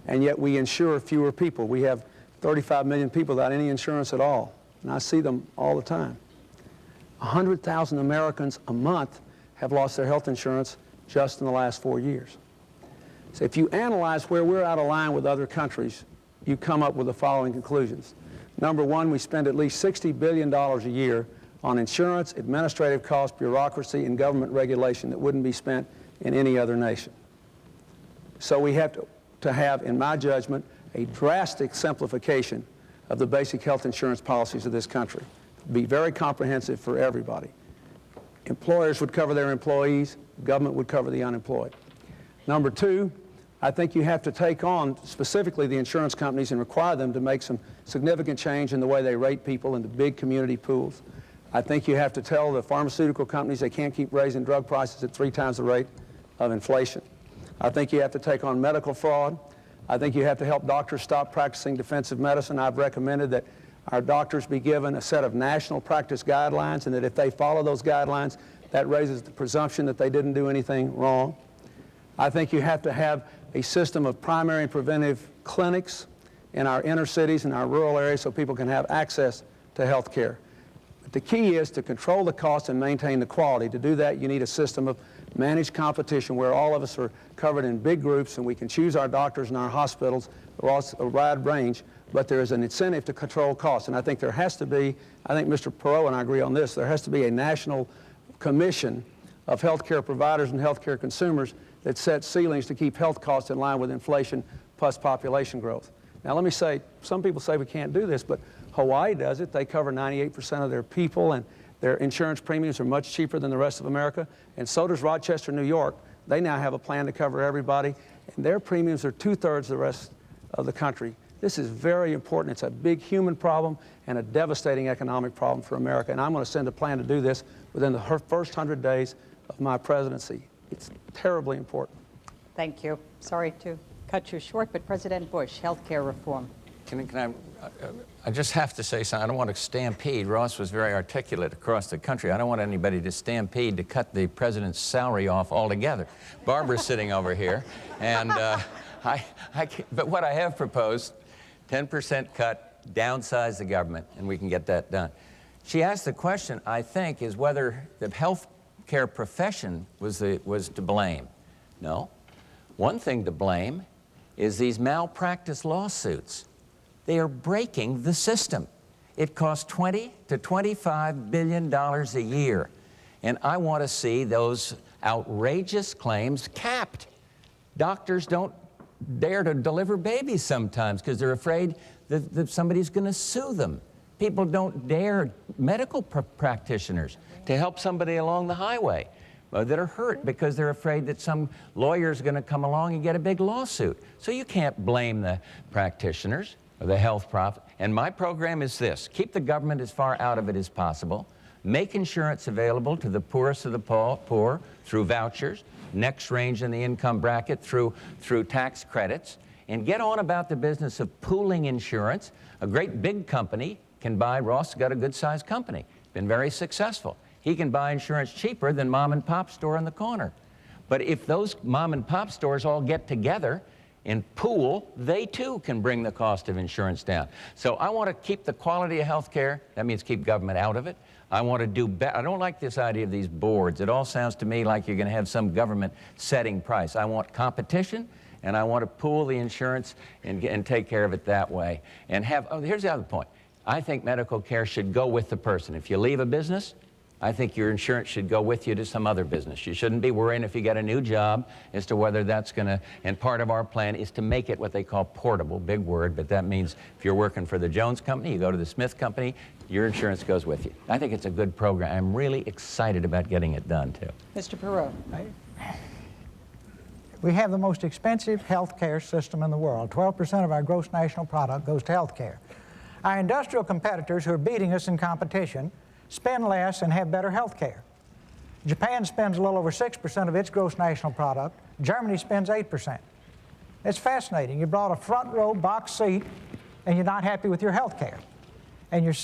and yet we insure fewer people. We have 35 million people without any insurance at all, and I see them all the time. 100,000 Americans a month have lost their health insurance just in the last 4 years. So if you analyze where we're out of line with other countries, you come up with the following conclusions. Number one, we spend at least $60 billion a year on insurance, administrative costs, bureaucracy, and government regulation that wouldn't be spent in any other nation. So we have to have, in my judgment, a drastic simplification of the basic health insurance policies of this country. Be very comprehensive for everybody. Employers would cover their employees, government would cover the unemployed. Number two, I think you have to take on specifically the insurance companies and require them to make some significant change in the way they rate people into big community pools. I think you have to tell the pharmaceutical companies they can't keep raising drug prices at 3 times the rate of inflation. I think you have to take on medical fraud. I think you have to help doctors stop practicing defensive medicine. I've recommended that our doctors be given a set of national practice guidelines, and that if they follow those guidelines, that raises the presumption that they didn't do anything wrong. I think you have to have a system of primary and preventive clinics in our inner cities and our rural areas so people can have access to health care. But the key is to control the cost and maintain the quality. To do that, you need a system of managed competition where all of us are covered in big groups and we can choose our doctors and our hospitals across a wide range, but there is an incentive to control costs. And I think there has to be, I think Mr. Perot and I agree on this, there has to be a national commission of healthcare providers and healthcare consumers that sets ceilings to keep health costs in line with inflation plus population growth. Now let me say, some people say we can't do this, but Hawaii does it. They cover 98% of their people, and their insurance premiums are much cheaper than the rest of America, and so does Rochester, New York. They now have a plan to cover everybody, and their premiums are 2/3 the rest of the country. This is very important. It's a big human problem and a devastating economic problem for America, and I'm going to send a plan to do this within the first 100 days of my presidency. It's terribly important.
Thank you. Sorry to cut you short, but President Bush, health care reform.
I just have to say something. I don't want to stampede. Ross was very articulate across the country. I don't want anybody to stampede to cut the president's salary off altogether. Barbara's sitting over here, and but what I have proposed, 10% cut, downsize the government, and we can get that done. She asked the question, I think, is whether the health care profession was to blame. No. One thing to blame is these malpractice lawsuits. They are breaking the system. It costs $20 to $25 billion a year, and I want to see those outrageous claims capped. Doctors don't dare to deliver babies sometimes because they're afraid that somebody's going to sue them. People don't dare, medical practitioners, to help somebody along the highway that are hurt because they're afraid that some lawyer's going to come along and get a big lawsuit. So you can't blame the practitioners. the health profit. And my program is this: keep the government as far out of it as possible, make insurance available to the poorest of the poor through vouchers, next range in the income bracket through tax credits, and get on about the business of pooling insurance. A great big company can buy, Ross has got a good-sized company, been very successful. He can buy insurance cheaper than mom and pop store on the corner. But if those mom and pop stores all get together and pool, they too can bring the cost of insurance down. So I want to keep the quality of health care. That means keep government out of it. I want to do better. I don't like this idea of these boards. It all sounds to me like you're going to have some government setting price. I want competition, and I want to pool the insurance and take care of it that way. And here's the other point. I think medical care should go with the person. If you leave a business, I think your insurance should go with you to some other business. You shouldn't be worrying if you get a new job as to whether that's going to, and part of our plan is to make it what they call portable, big word, but that means if you're working for the Jones Company, you go to the Smith Company, your insurance goes with you. I think it's a good program. I'm really excited about getting it done, too.
Mr. Perot.
We have the most expensive health care system in the world. 12% of our gross national product goes to health care. Our industrial competitors who are beating us in competition spend less and have better health care. Japan spends a little over 6% of its gross national product. Germany spends 8%. It's fascinating. You brought a front row box seat and you're not happy with your health care. And you're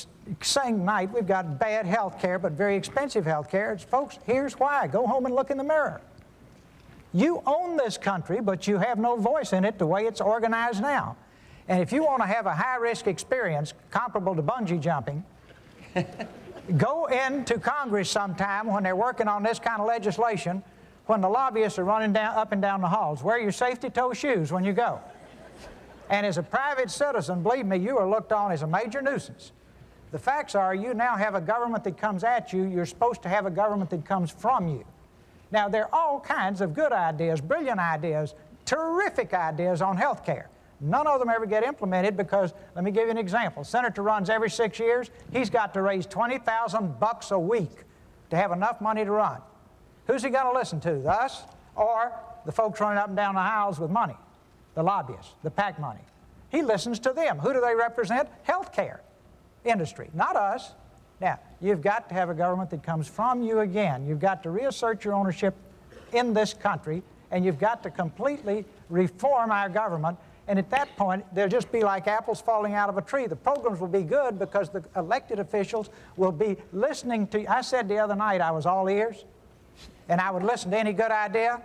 saying tonight we've got bad health care but very expensive health care. Folks, here's why. Go home and look in the mirror. You own this country, but you have no voice in it the way it's organized now. And if you want to have a high-risk experience comparable to bungee jumping, go into Congress sometime when they're working on this kind of legislation, when the lobbyists are running up and down the halls. Wear your safety-toe shoes when you go. And as a private citizen, believe me, you are looked on as a major nuisance. The facts are you now have a government that comes at you. You're supposed to have a government that comes from you. Now, there are all kinds of good ideas, brilliant ideas, terrific ideas on health care. None of them ever get implemented because, let me give you an example. Senator runs every 6 years. He's got to raise $20,000 a week to have enough money to run. Who's he going to listen to, us or the folks running up and down the aisles with money, the lobbyists, the PAC money? He listens to them. Who do they represent? Health care industry, not us. Now, you've got to have a government that comes from you again. You've got to reassert your ownership in this country, and you've got to completely reform our government. And at that point, they'll just be like apples falling out of a tree. The programs will be good because the elected officials will be listening to you. I said the other night I was all ears, and I would listen to any good idea.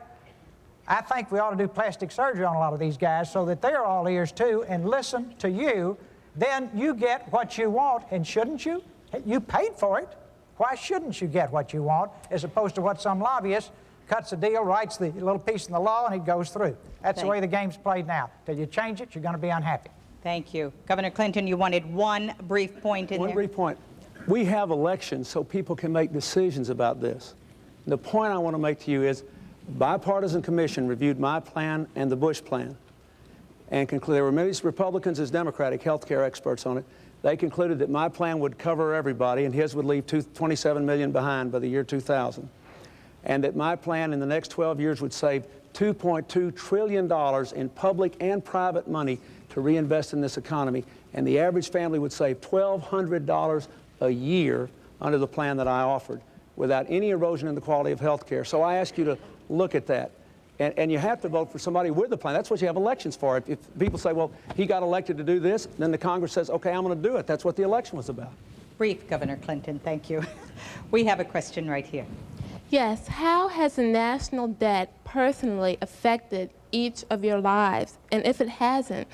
I think we ought to do plastic surgery on a lot of these guys so that they're all ears too and listen to you. Then you get what you want, and shouldn't you? You paid for it. Why shouldn't you get what you want as opposed to what some lobbyist cuts a deal, writes the little piece in the law, and it goes through. That's the way the game's played now. Till you change it, you're going to be unhappy.
Thank you. Governor Clinton, you wanted one brief point in there.
One brief point. We have elections so people can make decisions about this. The point I want to make to you is the bipartisan commission reviewed my plan and the Bush plan and concluded there were many Republicans as Democratic health care experts on it. They concluded that my plan would cover everybody and his would leave 27 million behind by the year 2000. And that my plan in the next 12 years would save $2.2 trillion in public and private money to reinvest in this economy. And the average family would save $1,200 a year under the plan that I offered without any erosion in the quality of health care. So I ask you to look at that. And you have to vote for somebody with a plan. That's what you have elections for. If people say, well, he got elected to do this, then the Congress says, okay, I'm going to do it. That's what the election was about.
Brief, Governor Clinton. Thank you. We have a question right here.
Yes, how has the national debt personally affected each of your lives? And if it hasn't,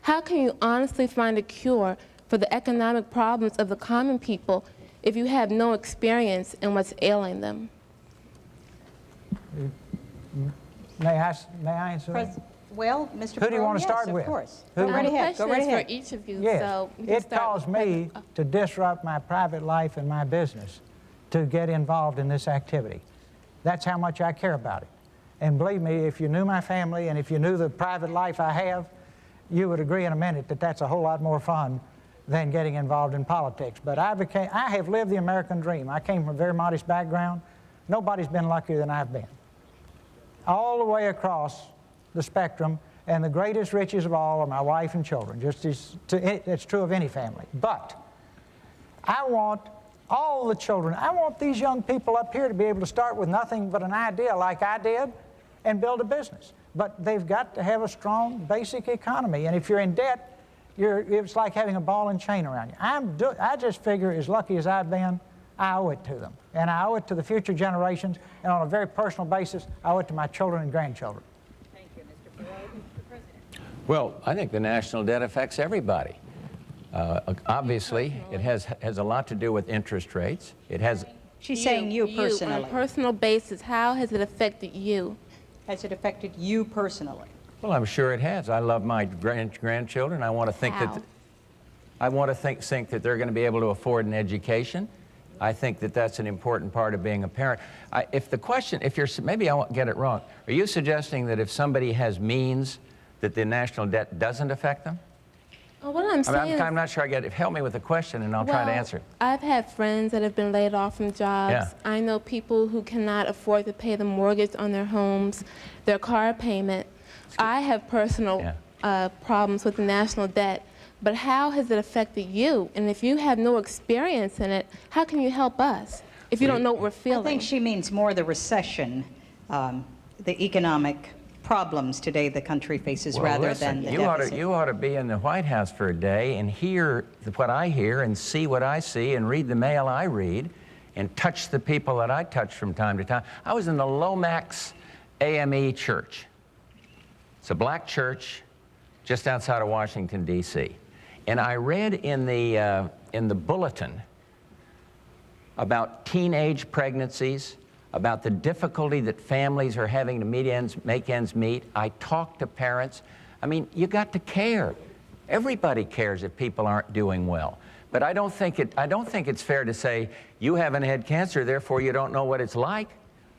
how can you honestly find a cure for the economic problems of the common people if you have no experience in what's ailing them?
May I answer?
Well, Mr.
Who do you want to
yes,
start with?
Of course.
Who?
Go right ahead. Go right ahead.
For each of you,
yes.
So
it caused me to disrupt my private life and my business to get involved in this activity. That's how much I care about it. And believe me, if you knew my family and if you knew the private life I have, you would agree in a minute that that's a whole lot more fun than getting involved in politics. But I have lived the American dream. I came from a very modest background. Nobody's been luckier than I've been. All the way across the spectrum, and the greatest riches of all are my wife and children. It's true of any family. But I want all the children, I want these young people up here to be able to start with nothing but an idea like I did and build a business. But they've got to have a strong basic economy. And if you're in debt, it's like having a ball and chain around you. I just figure, as lucky as I've been, I owe it to them. And I owe it to the future generations. And on a very personal basis, I owe it to my children and grandchildren.
Thank you, Mr. Perot. Mr. President.
Well, I think the national debt affects everybody. Obviously, it has a lot to do with interest rates. It has.
She's saying you personally.
On a personal basis, how has it affected you?
Has it affected you personally?
Well, I'm sure it has. I love my grandchildren. I want to think
How?
that I want to think that they're going to be able to afford an education. I think that that's an important part of being a parent. Maybe I won't get it wrong. Are you suggesting that if somebody has means, that the national debt doesn't affect them?
Well, what I'm saying
I'm not sure I get it. Help me with the question, and I'll try to answer it.
I've had friends that have been laid off from jobs.
Yeah.
I know people who cannot afford to pay the mortgage on their homes, their car payment. I have personal problems with the national debt, but how has it affected you? And if you have no experience in it, how can you help us if you don't know what we're feeling?
I think she means more the recession, the economic problems today the country faces, rather than the deficit.
You ought to be in the White House for a day and hear what I hear and see what I see and read the mail I read and touch the people that I touch from time to time. I was in the Lomax AME Church. It's a black church just outside of Washington, D.C. And I read in the bulletin about teenage pregnancies, about the difficulty that families are having to make ends meet. I talked to parents. I mean, you got to care. Everybody cares if people aren't doing well. But I don't think it's fair to say, you haven't had cancer, therefore you don't know what it's like.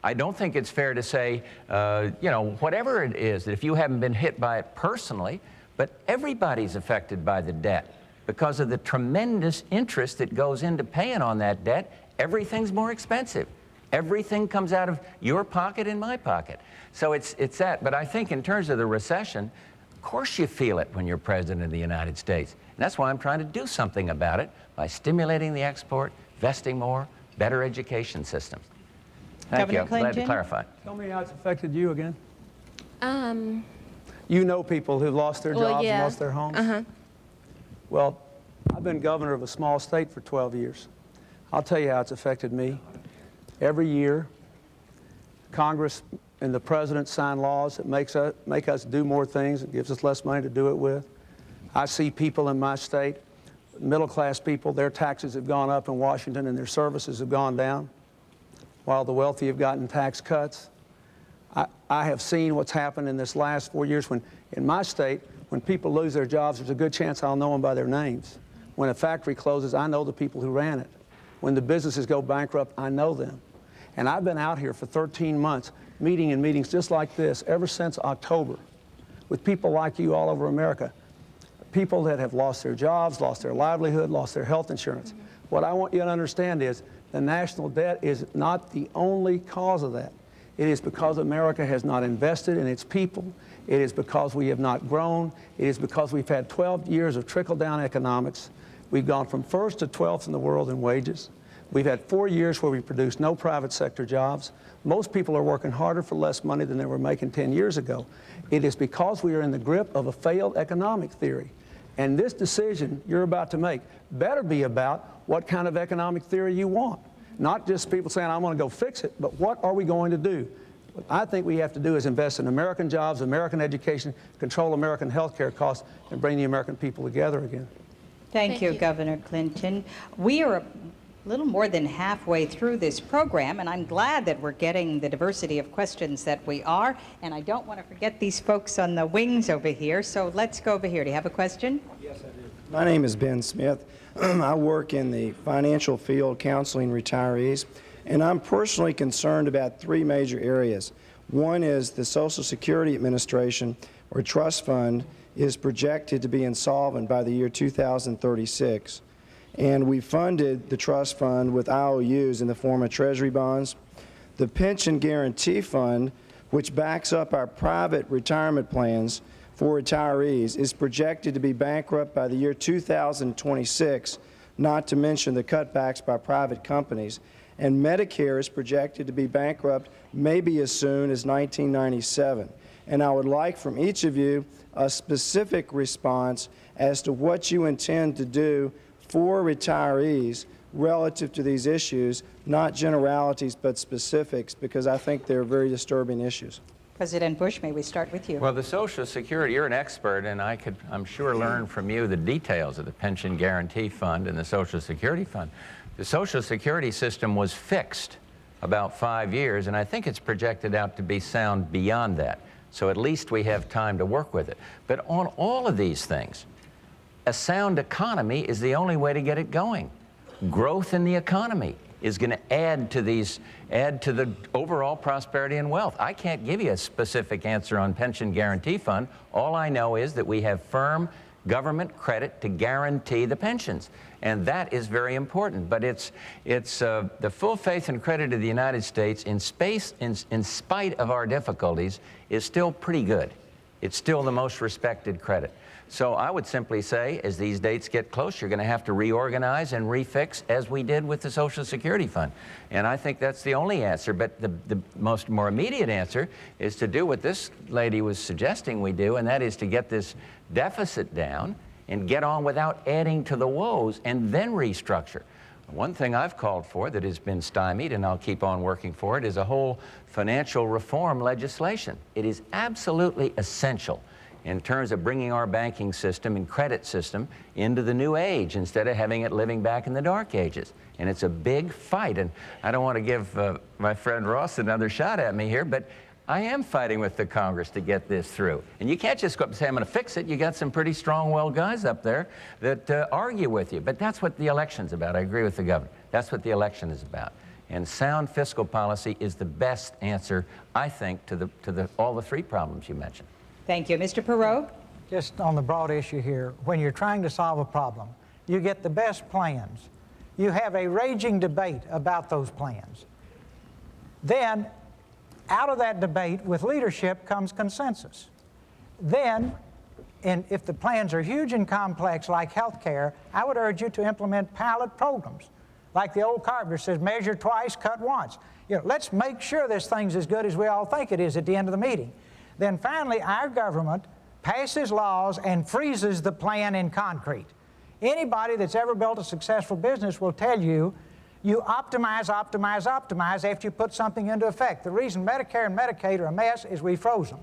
I don't think it's fair to say, whatever it is, that if you haven't been hit by it personally, but everybody's affected by the debt because of the tremendous interest that goes into paying on that debt. Everything's more expensive. Everything comes out of your pocket and my pocket. So it's that. But I think in terms of the recession, of course you feel it when you're president of the United States. And that's why I'm trying to do something about it by stimulating the export, investing more, better education systems. Thank you. I'm glad to clarify.
Tell me how it's affected you again. You know people who've lost their jobs and lost their homes? Well, I've been governor of a small state for 12 years. I'll tell you how it's affected me. Every year, Congress and the President sign laws that make us do more things and gives us less money to do it with. I see people in my state, middle-class people, their taxes have gone up in Washington and their services have gone down, while the wealthy have gotten tax cuts. I have seen what's happened in this last 4 years when, in my state, when people lose their jobs, there's a good chance I'll know them by their names. When a factory closes, I know the people who ran it. When the businesses go bankrupt, I know them. And I've been out here for 13 months, meeting in meetings just like this ever since October, with people like you all over America, people that have lost their jobs, lost their livelihood, lost their health insurance. What I want you to understand is the national debt is not the only cause of that. It is because America has not invested in its people. It is because we have not grown. It is because we've had 12 years of trickle-down economics. We've gone from 1st to 12th in the world in wages. We've had 4 years where we produced no private sector jobs. Most people are working harder for less money than they were making 10 years ago. It is because we are in the grip of a failed economic theory. And this decision you're about to make better be about what kind of economic theory you want. Not just people saying, I'm going to go fix it, but what are we going to do? What I think we have to do is invest in American jobs, American education, control American health care costs, and bring the American people together again.
Thank you, Governor Clinton. We are a little more than halfway through this program, and I'm glad that we're getting the diversity of questions that we are. And I don't want to forget these folks on the wings over here, so let's go over here. Do you have a question?
Yes, I do. My name is Ben Smith. I work in the financial field counseling retirees, and I'm personally concerned about 3 major areas. One is the Social Security Administration, or trust fund, is projected to be insolvent by the year 2036. And we funded the trust fund with IOUs in the form of Treasury bonds. The Pension Guarantee Fund, which backs up our private retirement plans, for retirees is projected to be bankrupt by the year 2026, not to mention the cutbacks by private companies. And Medicare is projected to be bankrupt maybe as soon as 1997. And I would like from each of you a specific response as to what you intend to do for retirees relative to these issues, not generalities but specifics, because I think they're very disturbing issues.
President Bush, may we start with you?
Well, the Social Security, you're an expert, and I could, I'm sure, learn from you the details of the Pension Guarantee Fund and the Social Security Fund. The Social Security system was fixed about 5 years, and I think it's projected out to be sound beyond that. So at least we have time to work with it. But on all of these things, a sound economy is the only way to get it going. Growth in the economy is going to add to the overall prosperity and wealth. I can't give you a specific answer on Pension Guarantee Fund. All I know is that we have firm government credit to guarantee the pensions, and that is very important. But it's the full faith and credit of the United States in spite of our difficulties is still pretty good. It's still the most respected credit. So I would simply say, as these dates get close, you're going to have to reorganize and refix, as we did with the Social Security Fund. And I think that's the only answer. But the more immediate answer is to do what this lady was suggesting we do, and that is to get this deficit down and get on without adding to the woes and then restructure. One thing I've called for that has been stymied, and I'll keep on working for it, is a whole financial reform legislation. It is absolutely essential in terms of bringing our banking system and credit system into the new age instead of having it living back in the dark ages. And it's a big fight. And I don't want to give my friend Ross another shot at me here, but I am fighting with the Congress to get this through. And you can't just go up and say, I'm going to fix it. You got some pretty strong-willed guys up there that argue with you. But that's what the election's about. I agree with the governor. That's what the election is about. And sound fiscal policy is the best answer, I think, to all the three problems you mentioned.
Thank you. Mr. Perot?
Just on the broad issue here, when you're trying to solve a problem, you get the best plans. You have a raging debate about those plans. Then, out of that debate with leadership comes consensus. Then, if the plans are huge and complex like health care, I would urge you to implement pilot programs. Like the old carpenter says, measure twice, cut once. You know, let's make sure this thing's as good as we all think it is at the end of the meeting. Then finally, our government passes laws and freezes the plan in concrete. Anybody that's ever built a successful business will tell you, you optimize, optimize, optimize after you put something into effect. The reason Medicare and Medicaid are a mess is we froze them.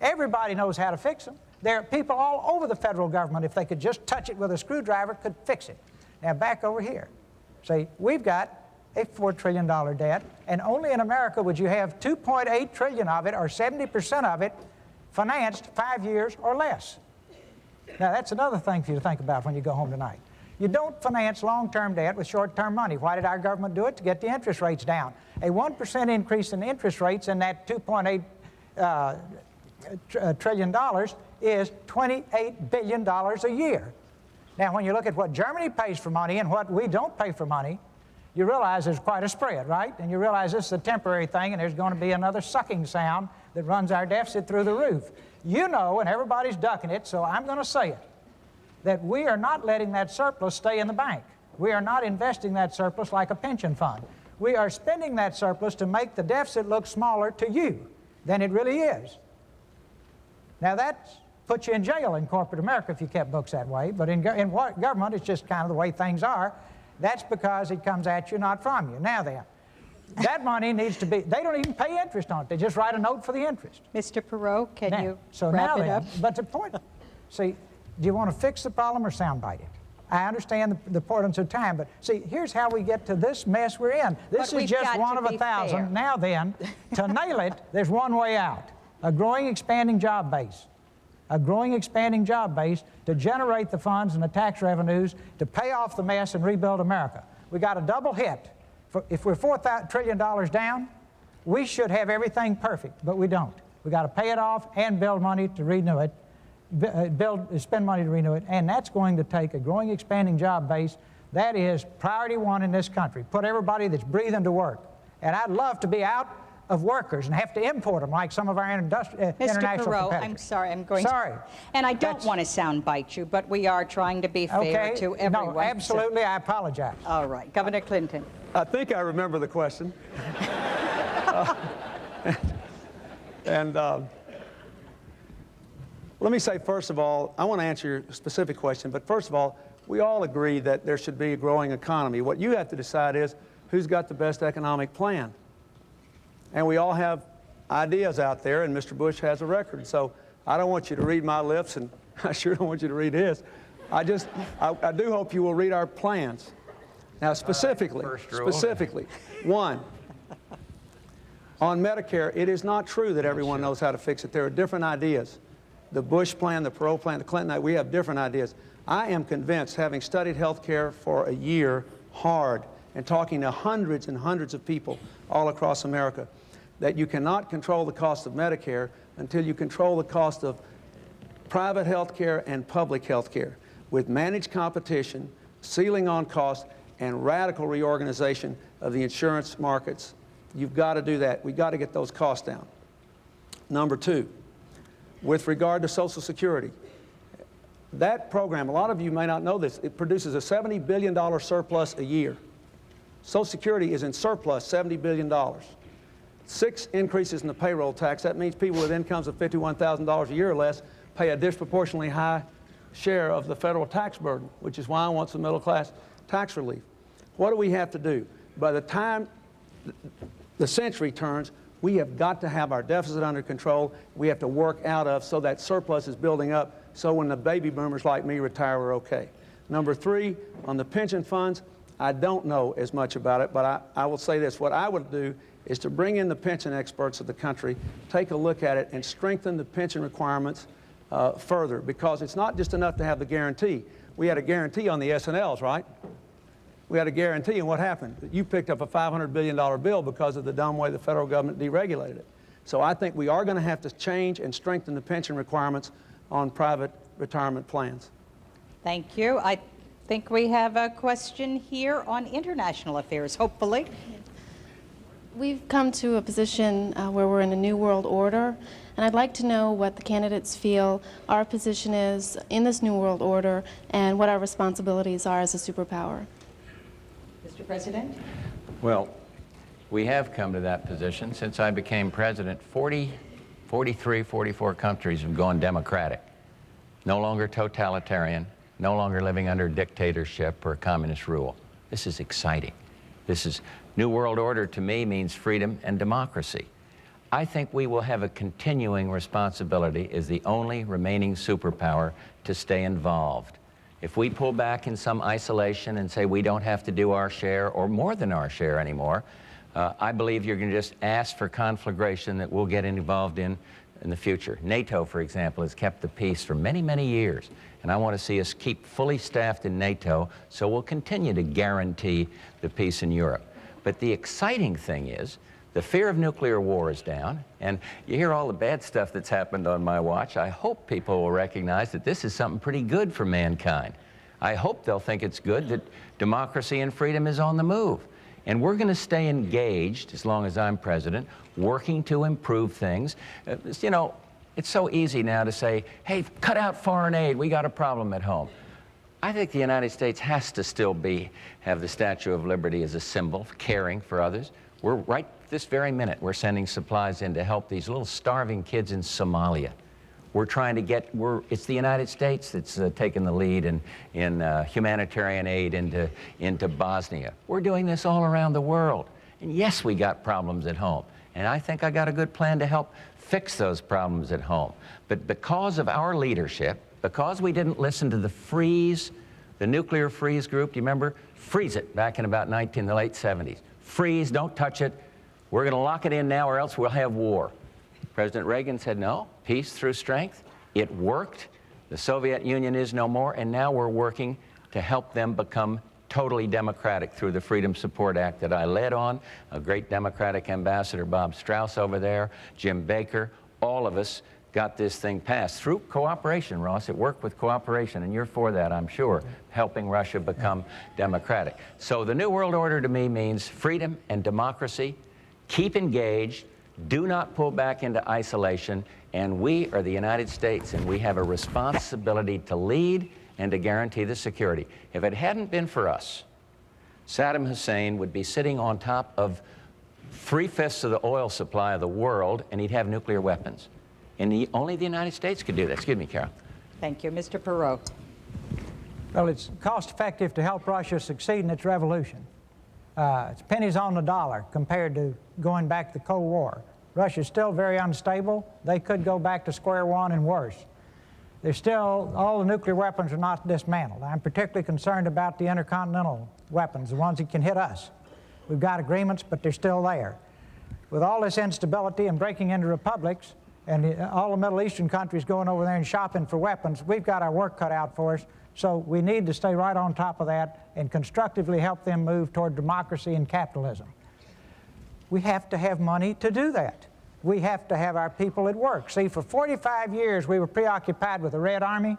Everybody knows how to fix them. There are people all over the federal government, if they could just touch it with a screwdriver, could fix it. Now back over here. See, we've got a $4 trillion debt, and only in America would you have $2.8 trillion of it, or 70% of it, financed 5 years or less. Now, that's another thing for you to think about when you go home tonight. You don't finance long-term debt with short-term money. Why did our government do it? To get the interest rates down. A 1% increase in interest rates in that $2.8 trillion is $28 billion a year. Now, when you look at what Germany pays for money and what we don't pay for money, you realize there's quite a spread, right? And you realize this is a temporary thing, and there's going to be another sucking sound that runs our deficit through the roof. You know, and everybody's ducking it, so I'm going to say it, that we are not letting that surplus stay in the bank. We are not investing that surplus like a pension fund. We are spending that surplus to make the deficit look smaller to you than it really is. Now, that puts you in jail in corporate America if you kept books that way, but in government, it's just kind of the way things are. That's because it comes at you, not from you. Now then, that money needs to be, they don't even pay interest on it. They just write a note for the interest.
Mr. Perot, can
now,
you
so
wrap
now
it
then,
up?
But the point, see, do you want to fix the problem or soundbite it? I understand the importance of time, but see, here's how we get to this mess we're in. This is just one of 1,000.
Fair.
Now then, to nail it, there's one way out. A growing, expanding job base. A growing, expanding job base to generate the funds and the tax revenues to pay off the mess and rebuild America. We got a double hit. If we're $4 trillion down, we should have everything perfect, but we don't. We got to pay it off and build money to renew it, spend money to renew it, and that's going to take a growing, expanding job base. That is priority one in this country. Put everybody that's breathing to work. And I'd love to be out of workers and have to import them like some of our international
Mr. Perot,
competitors.
I'm sorry, I'm going
Sorry.
to... And I don't want to soundbite you, but we are trying to be fair to everyone.
No, absolutely, I apologize.
All right, Governor Clinton.
I think I remember the question. Let me say, first of all, I want to answer your specific question, but first of all, we all agree that there should be a growing economy. What you have to decide is who's got the best economic plan. And we all have ideas out there, and Mr. Bush has a record. So I don't want you to read my lips, and I sure don't want you to read his. I do hope you will read our plans. Now, specifically, one, on Medicare, it is not true that everyone knows how to fix it. There are different ideas. The Bush plan, the Perot plan, the Clinton, we have different ideas. I am convinced, having studied health care for a year hard and talking to hundreds and hundreds of people all across America, that you cannot control the cost of Medicare until you control the cost of private health care and public health care with managed competition, ceiling on cost, and radical reorganization of the insurance markets. You've got to do that. We've got to get those costs down. Number two, with regard to Social Security, that program, a lot of you may not know this, it produces a $70 billion surplus a year. Social Security is in surplus $70 billion. 6 increases in the payroll tax. That means people with incomes of $51,000 a year or less pay a disproportionately high share of the federal tax burden, which is why I want some middle class tax relief. What do we have to do? By the time the century turns, we have got to have our deficit under control. We have to work out of so that surplus is building up so when the baby boomers like me retire, we're okay. Number three, on the pension funds, I don't know as much about it, but I will say this. What I would do is to bring in the pension experts of the country, take a look at it, and strengthen the pension requirements further, because it's not just enough to have the guarantee. We had a guarantee on the S&Ls, right? We had a guarantee, and what happened? You picked up a $500 billion bill because of the dumb way the federal government deregulated it. So I think we are going to have to change and strengthen the pension requirements on private retirement plans.
Thank you. I think we have a question here on international affairs, hopefully.
We've come to a position where we're in a new world order, and I'd like to know what the candidates feel our position is in this new world order and what our responsibilities are as a superpower.
Mr. President?
Well, we have come to that position. Since I became president, 43, 44 countries have gone democratic. No longer totalitarian, no longer living under dictatorship or communist rule. This is exciting. This is New World Order to me means freedom and democracy. I think we will have a continuing responsibility as the only remaining superpower to stay involved. If we pull back in some isolation and say we don't have to do our share or more than our share anymore, I believe you're going to just ask for conflagration that we'll get involved in the future. NATO, for example, has kept the peace for many, many years, and I want to see us keep fully staffed in NATO, so we'll continue to guarantee the peace in Europe. But the exciting thing is the fear of nuclear war is down, and you hear all the bad stuff that's happened on my watch. I hope people will recognize that this is something pretty good for mankind. I hope they'll think it's good that democracy and freedom is on the move. And we're going to stay engaged, as long as I'm president, working to improve things. You know, it's so easy now to say, hey, cut out foreign aid, we got a problem at home. I think the United States has to still have the Statue of Liberty as a symbol of caring for others. We're right this very minute, we're sending supplies in to help these little starving kids in Somalia. We're trying to get, it's the United States that's taken the lead in humanitarian aid into Bosnia. We're doing this all around the world. And yes, we got problems at home. And I think I got a good plan to help fix those problems at home. But because of our leadership, because we didn't listen to the nuclear freeze group, do you remember? Freeze it back in about the late 70s. Freeze, don't touch it. We're going to lock it in now or else we'll have war. President Reagan said, no, peace through strength. It worked. The Soviet Union is no more, and now we're working to help them become totally democratic through the Freedom Support Act that I led on. A great Democratic ambassador, Bob Strauss over there, Jim Baker, all of us got this thing passed through cooperation, Ross. It worked with cooperation, and you're for that, I'm sure, helping Russia become democratic. So the New World Order to me means freedom and democracy. Keep engaged. Do not pull back into isolation, and we are the United States, and we have a responsibility to lead and to guarantee the security. If it hadn't been for us, Saddam Hussein would be sitting on top of 3/5 of the oil supply of the world, and he'd have nuclear weapons. And only the United States could do that. Excuse me, Carol.
Thank you. Mr. Perot.
Well, it's cost-effective to help Russia succeed in its revolution. It's pennies on the dollar compared to going back to the Cold War. Russia's still very unstable. They could go back to square one and worse. There's still, all the nuclear weapons are not dismantled. I'm particularly concerned about the intercontinental weapons, the ones that can hit us. We've got agreements, but they're still there. With all this instability and breaking into republics, and all the Middle Eastern countries going over there and shopping for weapons, we've got our work cut out for us. So we need to stay right on top of that and constructively help them move toward democracy and capitalism. We have to have money to do that. We have to have our people at work. See, for 45 years we were preoccupied with the Red Army.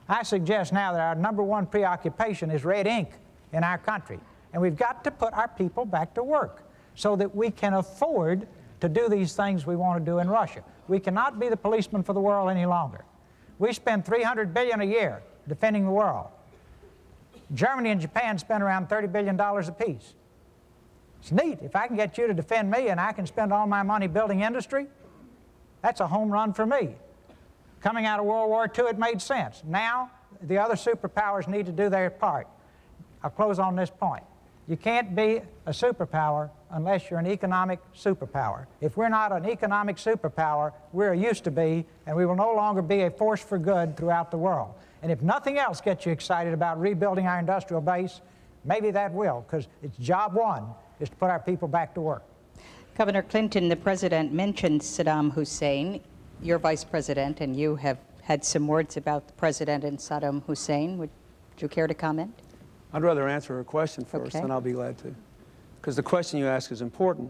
I suggest now that our #1 preoccupation is red ink in our country. And we've got to put our people back to work so that we can afford to do these things we want to do in Russia. We cannot be the policeman for the world any longer. We spend $300 billion a year defending the world. Germany and Japan spend around $30 billion apiece. It's neat. If I can get you to defend me and I can spend all my money building industry, that's a home run for me. Coming out of World War II, it made sense. Now, the other superpowers need to do their part. I'll close on this point. You can't be a superpower unless you're an economic superpower. If we're not an economic superpower, we're used to be, and we will no longer be a force for good throughout the world. And if nothing else gets you excited about rebuilding our industrial base, maybe that will, because it's job one, is to put our people back to work.
Governor Clinton, the president mentioned Saddam Hussein. You're vice president, and you have had some words about the president and Saddam Hussein. Would you care to comment?
I'd rather answer her question first,
Okay.
and I'll be glad to, because the question you ask is important.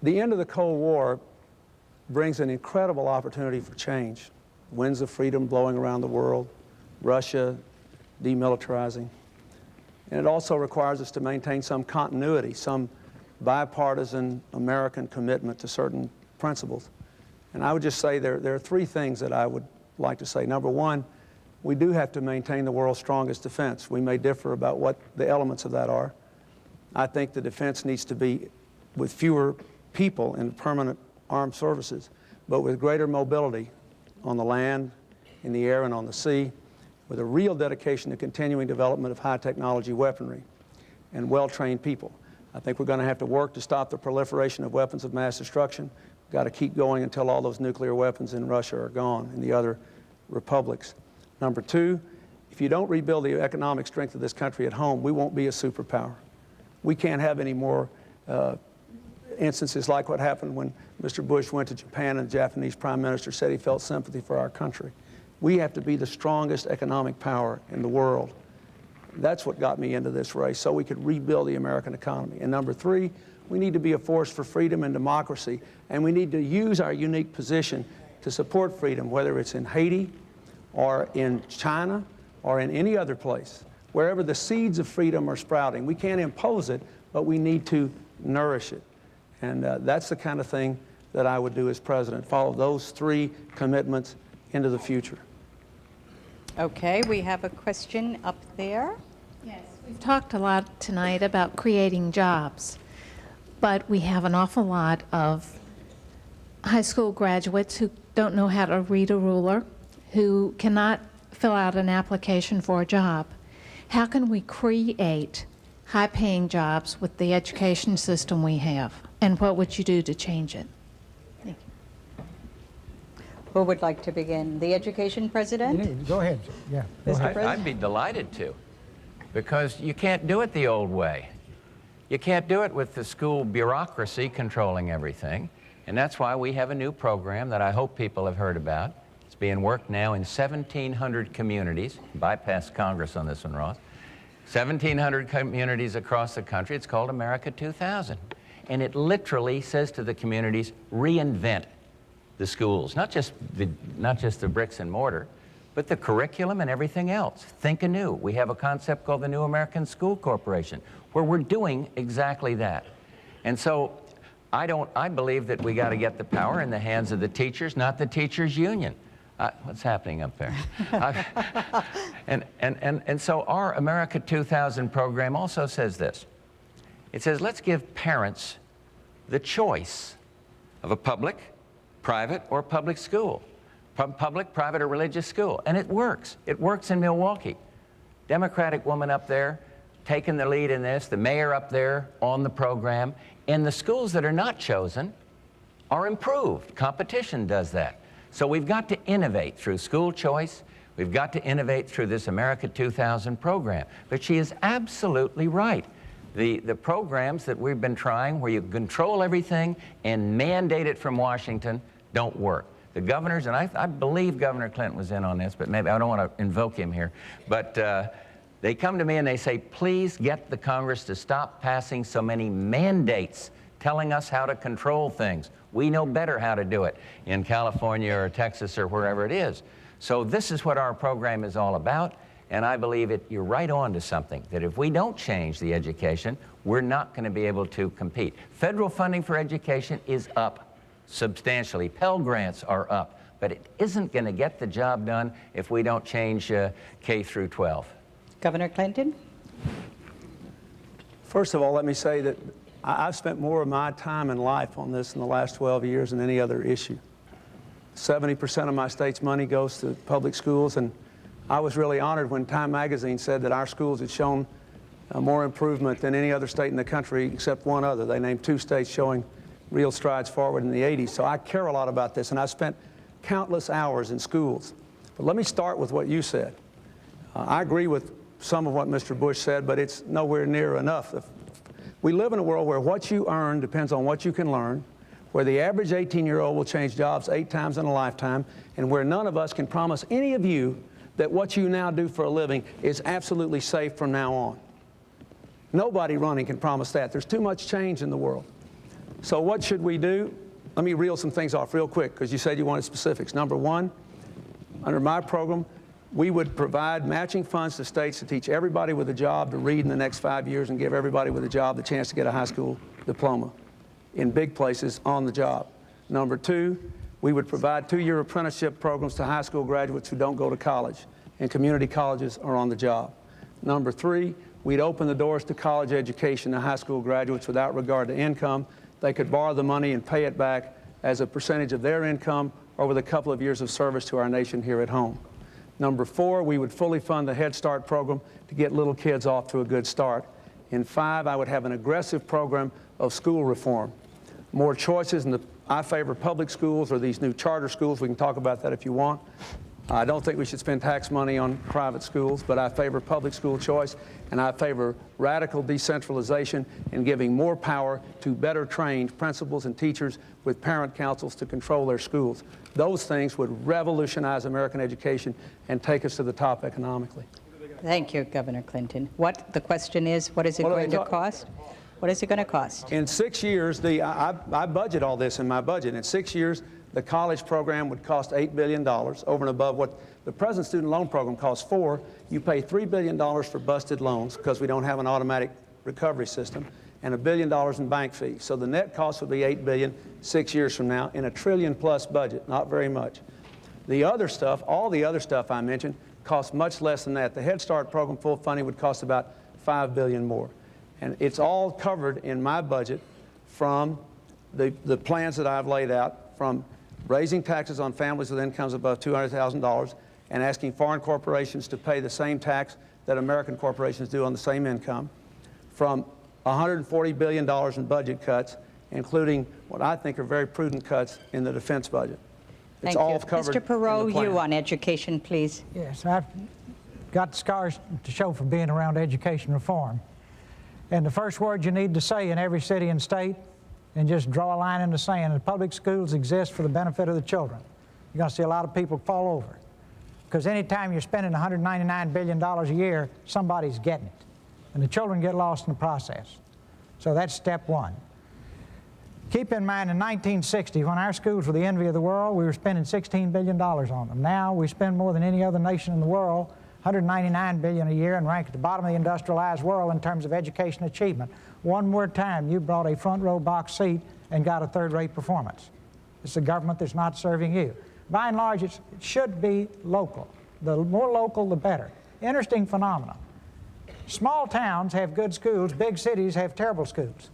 The end of the Cold War brings an incredible opportunity for change. Winds of freedom blowing around the world, Russia demilitarizing. And it also requires us to maintain some continuity, some bipartisan American commitment to certain principles. And I would just say there are three things that I would like to say. Number one, we do have to maintain the world's strongest defense. We may differ about what the elements of that are. I think the defense needs to be with fewer people in permanent armed services, but with greater mobility on the land, in the air, and on the sea, with a real dedication to continuing development of high technology weaponry and well-trained people. I think we're going to have to work to stop the proliferation of weapons of mass destruction. We've got to keep going until all those nuclear weapons in Russia are gone and the other republics. Number two, if you don't rebuild the economic strength of this country at home, we won't be a superpower. We can't have any more instances like what happened when Mr. Bush went to Japan and the Japanese Prime Minister said he felt sympathy for our country. We have to be the strongest economic power in the world. That's what got me into this race, so we could rebuild the American economy. And number three, we need to be a force for freedom and democracy, and we need to use our unique position to support freedom, whether it's in Haiti or in China or in any other place. Wherever the seeds of freedom are sprouting, we can't impose it, but we need to nourish it. And that's the kind of thing that I would do as president, follow those three commitments into the future.
Okay, we have a question up there.
Yes, we've talked a lot tonight about creating jobs, but we have an awful lot of high school graduates who don't know how to read a ruler, who cannot fill out an application for a job. How can we create high-paying jobs with the education system we have? And what would you do to change it? Thank you.
Who would like to begin? The education president?
Go ahead. Yeah.
Mr. President?
I'd be delighted to, because you can't do it the old way. You can't do it with the school bureaucracy controlling everything, and that's why we have a new program that I hope people have heard about. It's being worked now in 1,700 communities. Bypass Congress on this one, Ross. 1,700 communities across the country. It's called America 2000. And it literally says to the communities, reinvent the schools, not just the bricks and mortar, but the curriculum and everything else. Think anew. We have a concept called the New American School Corporation, where we're doing exactly that. And so I believe that we got to get the power in the hands of the teachers, not the teachers' union. What's happening up there? And so our America 2000 program also says this. It says, let's give parents the choice of a public, private, or public school. Public, private, or religious school. And it works. It works in Milwaukee. Democratic woman up there taking the lead in this, the mayor up there on the program. And the schools that are not chosen are improved. Competition does that. So we've got to innovate through school choice. We've got to innovate through this America 2000 program. But she is absolutely right. The programs that we've been trying where you control everything and mandate it from Washington don't work. The governors, and I believe Governor Clinton was in on this, but maybe I don't want to invoke him here, but they come to me and they say, please get the Congress to stop passing so many mandates telling us how to control things. We know better how to do it in California or Texas or wherever it is. So this is what our program is all about, and I believe you're right on to something, that if we don't change the education, we're not going to be able to compete. Federal funding for education is up substantially. Pell Grants are up, but it isn't going to get the job done if we don't change K through 12.
Governor Clinton?
First of all, let me say that I've spent more of my time and life on this in the last 12 years than any other issue. 70% of my state's money goes to public schools, and I was really honored when Time magazine said that our schools had shown more improvement than any other state in the country except one other. They named 2 states showing real strides forward in the 80s. So I care a lot about this, and I've spent countless hours in schools. But let me start with what you said. I agree with some of what Mr. Bush said, but it's nowhere near enough. We live in a world where what you earn depends on what you can learn, where the average 18-year-old will change jobs 8 times in a lifetime, and where none of us can promise any of you that what you now do for a living is absolutely safe from now on. Nobody running can promise that. There's too much change in the world. So what should we do? Let me reel some things off real quick, because you said you wanted specifics. Number 1, under my program, we would provide matching funds to states to teach everybody with a job to read in the next 5 years and give everybody with a job the chance to get a high school diploma in big places on the job. Number 2, we would provide 2-year apprenticeship programs to high school graduates who don't go to college, and community colleges are on the job. Number 3, we'd open the doors to college education to high school graduates without regard to income. They could borrow the money and pay it back as a percentage of their income over the couple of years of service to our nation here at home. Number 4, we would fully fund the Head Start program to get little kids off to a good start. And 5, I would have an aggressive program of school reform. More choices, and I favor public schools or these new charter schools. We can talk about that if you want. I don't think we should spend tax money on private schools, but I favor public school choice, and I favor radical decentralization and giving more power to better trained principals and teachers with parent councils to control their schools. Those things would revolutionize American education and take us to the top economically.
Thank you, Governor Clinton. The question is, what is it going to cost? What is it going to cost?
In 6 years, I budget all this in my budget. In 6 years, the college program would cost $8 billion, over and above what the present student loan program costs $4. You pay $3 billion for busted loans because we don't have an automatic recovery system, and $1 billion in bank fees. So the net cost would be $8 billion 6 years from now in a $1 trillion+ budget, not very much. The other stuff, all the other stuff I mentioned, costs much less than that. The Head Start program full funding would cost about $5 billion more. And it's all covered in my budget from the plans that I've laid out, from raising taxes on families with incomes above $200,000 and asking foreign corporations to pay the same tax that American corporations do on the same income, from $140 billion in budget cuts, including what I think are very prudent cuts in the defense budget. It's all covered.
Mr. Perot, you on education, please.
Yes, I've got scars to show for being around education reform. And the first word you need to say in every city and state, and just draw a line in the sand, the public schools exist for the benefit of the children. You're going to see a lot of people fall over. Because anytime you're spending $199 billion a year, somebody's getting it. And the children get lost in the process. So that's step 1. Keep in mind, in 1960, when our schools were the envy of the world, we were spending $16 billion on them. Now we spend more than any other nation in the world, $199 billion a year, and rank at the bottom of the industrialized world in terms of education achievement. One more time, you brought a front row box seat and got a third-rate performance. It's a government that's not serving you. By and large, it should be local. The more local, the better. Interesting phenomenon. Small towns have good schools, big cities have terrible schools.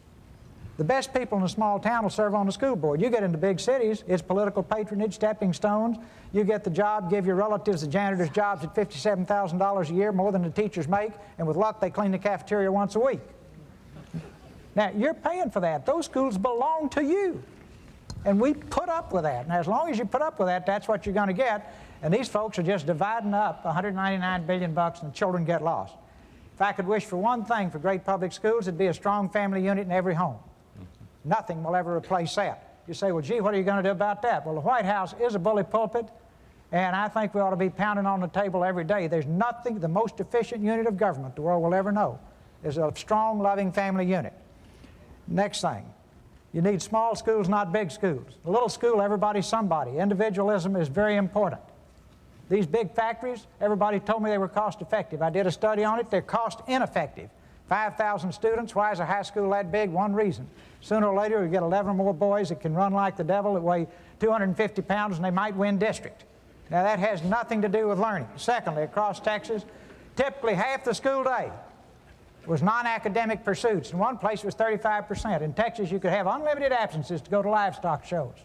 The best people in a small town will serve on the school board. You get into big cities, it's political patronage, stepping stones. You get the job, give your relatives the janitor's jobs at $57,000 a year, more than the teachers make, and with luck, they clean the cafeteria once a week. Now, you're paying for that. Those schools belong to you. And we put up with that. And as long as you put up with that, that's what you're going to get. And these folks are just dividing up $199 billion and the children get lost. If I could wish for one thing for great public schools, it'd be a strong family unit in every home. Nothing will ever replace that. You say, well, gee, what are you going to do about that? Well, the White House is a bully pulpit, and I think we ought to be pounding on the table every day. There's nothing, the most efficient unit of government the world will ever know is a strong, loving family unit. Next thing, you need small schools, not big schools. A little school, everybody's somebody. Individualism is very important. These big factories, everybody told me they were cost effective. I did a study on it, they're cost ineffective. 5,000 students, why is a high school that big? One reason. Sooner or later, we get 11 or more boys that can run like the devil, that weigh 250 pounds, and they might win district. Now, that has nothing to do with learning. Secondly, across Texas, typically half the school day was non-academic pursuits. In one place, it was 35%. In Texas, you could have unlimited absences to go to livestock shows.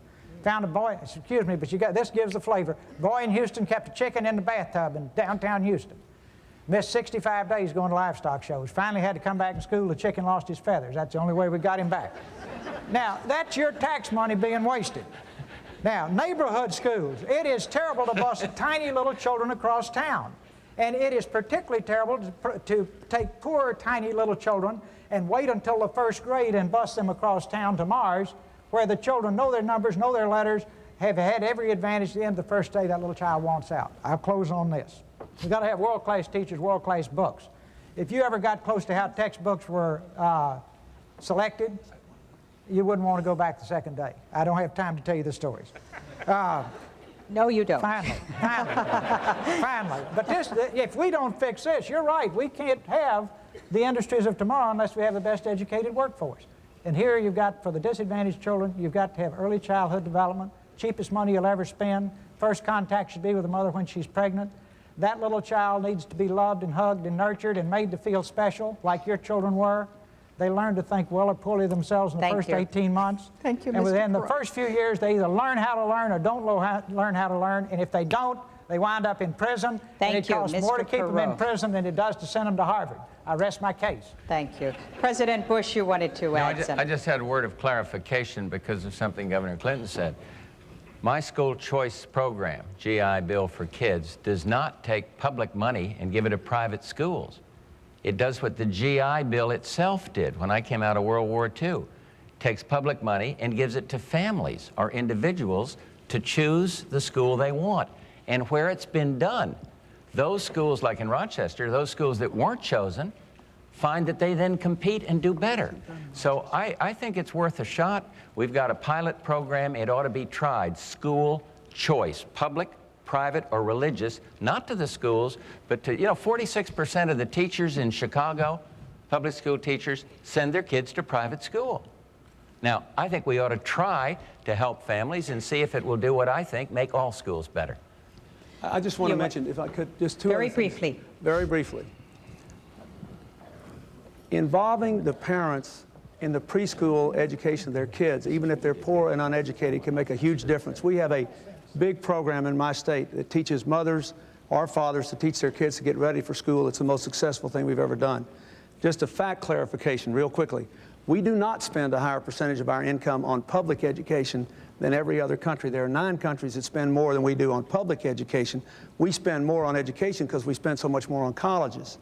Found a boy, excuse me, but this gives the flavor. Boy in Houston kept a chicken in the bathtub in downtown Houston. Missed 65 days going to livestock shows. Finally had to come back to school. The chicken lost his feathers. That's the only way we got him back. Now, that's your tax money being wasted. Now, neighborhood schools. It is terrible to bus tiny little children across town. And it is particularly terrible to take poor, tiny little children and wait until the first grade and bus them across town to Mars, where the children know their numbers, know their letters, have had every advantage at the end of the first day that little child wants out. I'll close on this. We've got to have world-class teachers, world-class books. If you ever got close to how textbooks were selected, you wouldn't want to go back the second day. I don't have time to tell you the stories.
No, you don't.
Finally. But if we don't fix this, you're right, we can't have the industries of tomorrow unless we have the best educated workforce. And here you've got, for the disadvantaged children, you've got to have early childhood development, cheapest money you'll ever spend. First contact should be with the mother when she's pregnant. That little child needs to be loved and hugged and nurtured and made to feel special, like your children were. They learn to think well or poorly of themselves in the first 18 months.
Thank you, Mr.
And within the
Perot.
first few years, they either learn how to learn or don't learn how to learn. And if they don't, they wind up in prison.
Thank
and it
you,
costs more to
Mr.
keep them in
Perot.
prison than it does to send them to Harvard. I rest my case.
Thank you. President Bush, you wanted to add something.
I just had a word of clarification because of something Governor Clinton said. My school choice program, GI Bill for Kids, does not take public money and give it to private schools. It does what the GI Bill itself did when I came out of World War II. Takes public money and gives it to families or individuals to choose the school they want. And where it's been done, those schools like in Rochester, those schools that weren't chosen, find that they then compete and do better. So I think it's worth a shot. We've got a pilot program. It ought to be tried. School choice, public, private, or religious, not to the schools, but to, 46% of the teachers in Chicago, public school teachers, send their kids to private school. Now, I think we ought to try to help families and see if it will do what I think, make all schools better.
I just want to mention, if I could, just two
Very
other things.
briefly.
Very briefly. Involving the parents in the preschool education of their kids, even if they're poor and uneducated, can make a huge difference. We have a big program in my state that teaches mothers or fathers to teach their kids to get ready for school. It's the most successful thing we've ever done. Just a fact clarification real quickly. We do not spend a higher percentage of our income on public education than every other country. There are 9 countries that spend more than we do on public education. We spend more on education because we spend so much more on colleges.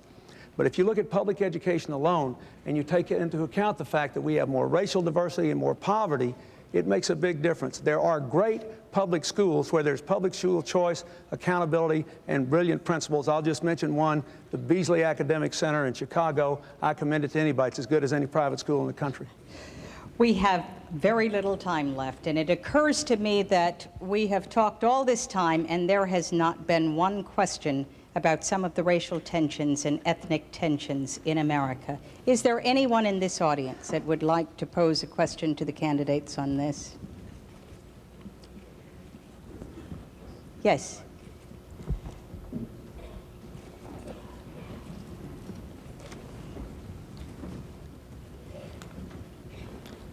But if you look at public education alone and you take into account the fact that we have more racial diversity and more poverty, it makes a big difference. There are great public schools where there's public school choice, accountability, and brilliant principals. I'll just mention one, the Beasley Academic Center in Chicago. I commend it to anybody. It's as good as any private school in the country.
We have very little time left, and it occurs to me that we have talked all this time, and there has not been one question about some of the racial tensions and ethnic tensions in America. Is there anyone in this audience that would like to pose a question to the candidates on this? Yes.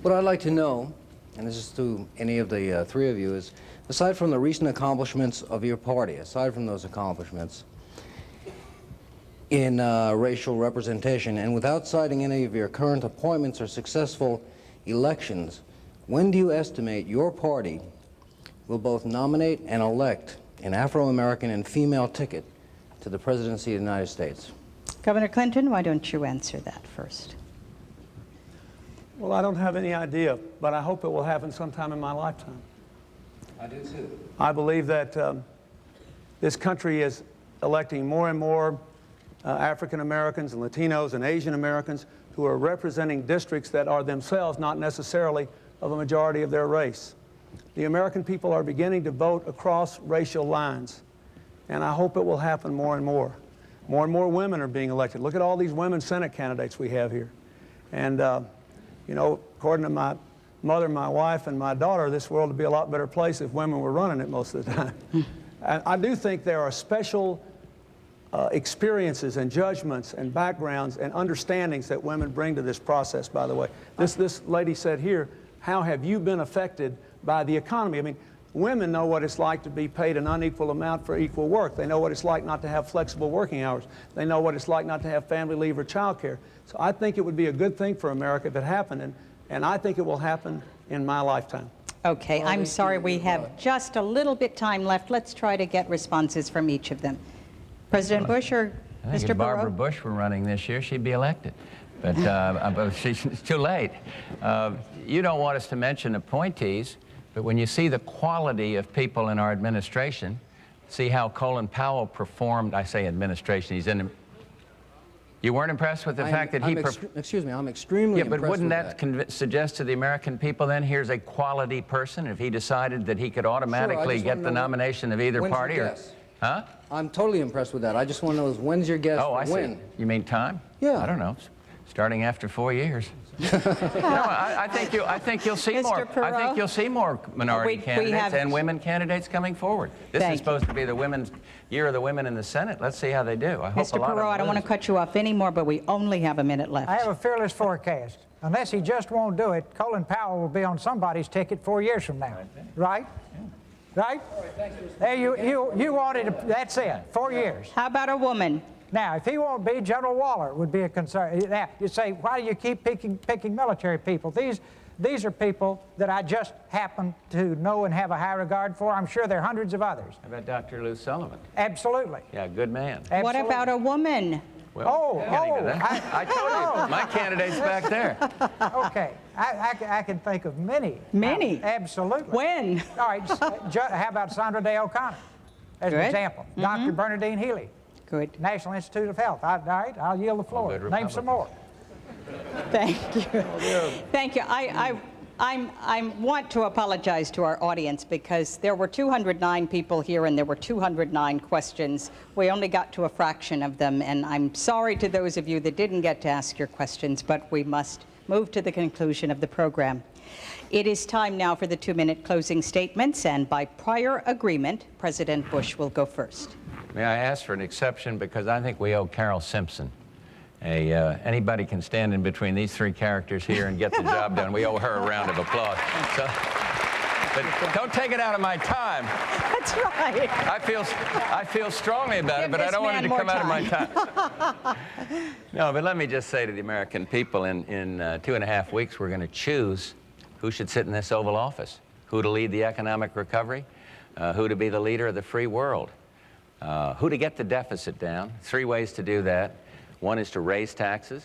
What I'd like to know, and this is to any of the three of you, is aside from the recent accomplishments of your party, aside from those accomplishments in racial representation, and without citing any of your current appointments or successful elections, when do you estimate your party will both nominate and elect an Afro-American and female ticket to the presidency of the United States?
Governor Clinton, why don't you answer that first?
Well, I don't have any idea, but I hope it will happen sometime in my lifetime.
I do too.
I believe that this country is electing more and more African Americans and Latinos and Asian Americans who are representing districts that are themselves not necessarily of a majority of their race. The American people are beginning to vote across racial lines, and I hope it will happen more and more. More and more women are being elected. Look at all these women Senate candidates we have here. And, you know, according to my mother, my wife, and my daughter, this world would be a lot better place if women were running it most of the time. And I do think there are special experiences and judgments and backgrounds and understandings that women bring to this process, by the way. This lady said here, how have you been affected by the economy? I mean, women know what it's like to be paid an unequal amount for equal work. They know what it's like not to have flexible working hours. They know what it's like not to have family leave or child care. So I think it would be a good thing for America if it happened, and I think it will happen in my lifetime.
Okay, I'm sorry, we have just a little bit time left. Let's try to get responses from each of them. President Bush or
I think
Mr.
if Barbara
Perot?
Bush were running this year, she'd be elected. But it's too late. You don't want us to mention appointees, but when you see the quality of people in our administration, see how Colin Powell performed, I say administration, he's in. You weren't impressed with the fact that he...
Excuse me, I'm extremely impressed
but wouldn't
with
that suggest to the American people then, here's a quality person, if he decided that he could automatically get the nomination of either party? Or, huh?
I'm totally impressed with that. I just want to know is when's your guess
Oh, I
when?
see. You mean time?
Yeah.
I don't know. Starting after 4 years. No, I think you'll see more. I think you'll see more minority candidates and women candidates coming forward. This is supposed to be the women's year of the women in the Senate. Let's see how they do. I hope
Mr.
a lot
Perot, I don't want to cut you off anymore, but we only have a minute left.
I have a fearless forecast. Unless he just won't do it, Colin Powell will be on somebody's ticket 4 years from now. Right? Right? Hey, you wanted to, that's it, 4 years.
How about a woman?
Now, if he won't be, General Waller would be a concern. Now, you say, why do you keep picking military people? These are people that I just happen to know and have a high regard for. I'm sure there are hundreds of others.
How about Dr. Lou Sullivan?
Absolutely.
Yeah, good man.
Absolutely.
What about a woman?
Well, I told you, my candidate's back there.
Okay, I can think of many.
Many?
Absolutely.
When?
All right, how about Sandra Day O'Connor as an example? Dr. Bernadine Healy.
Good.
National Institute of Health. All right, I'll yield the floor. Name some more.
Thank you. Thank you. I want to apologize to our audience because there were 209 people here and there were 209 questions. We only got to a fraction of them, and I'm sorry to those of you that didn't get to ask your questions, but we must move to the conclusion of the program. It is time now for the 2-minute closing statements, and by prior agreement, President Bush will go first.
May I ask for an exception, because I think we owe Carol Simpson. Anybody can stand in between these three characters here and get the job done. We owe her a round of applause. So, but don't take it out of my time.
That's right.
I feel strongly about it, but I don't want it to come out of my time. No, but let me just say to the American people, in 2.5 weeks, we're going to choose who should sit in this Oval Office, who to lead the economic recovery, who to be the leader of the free world, who to get the deficit down. 3 ways to do that. One is to raise taxes.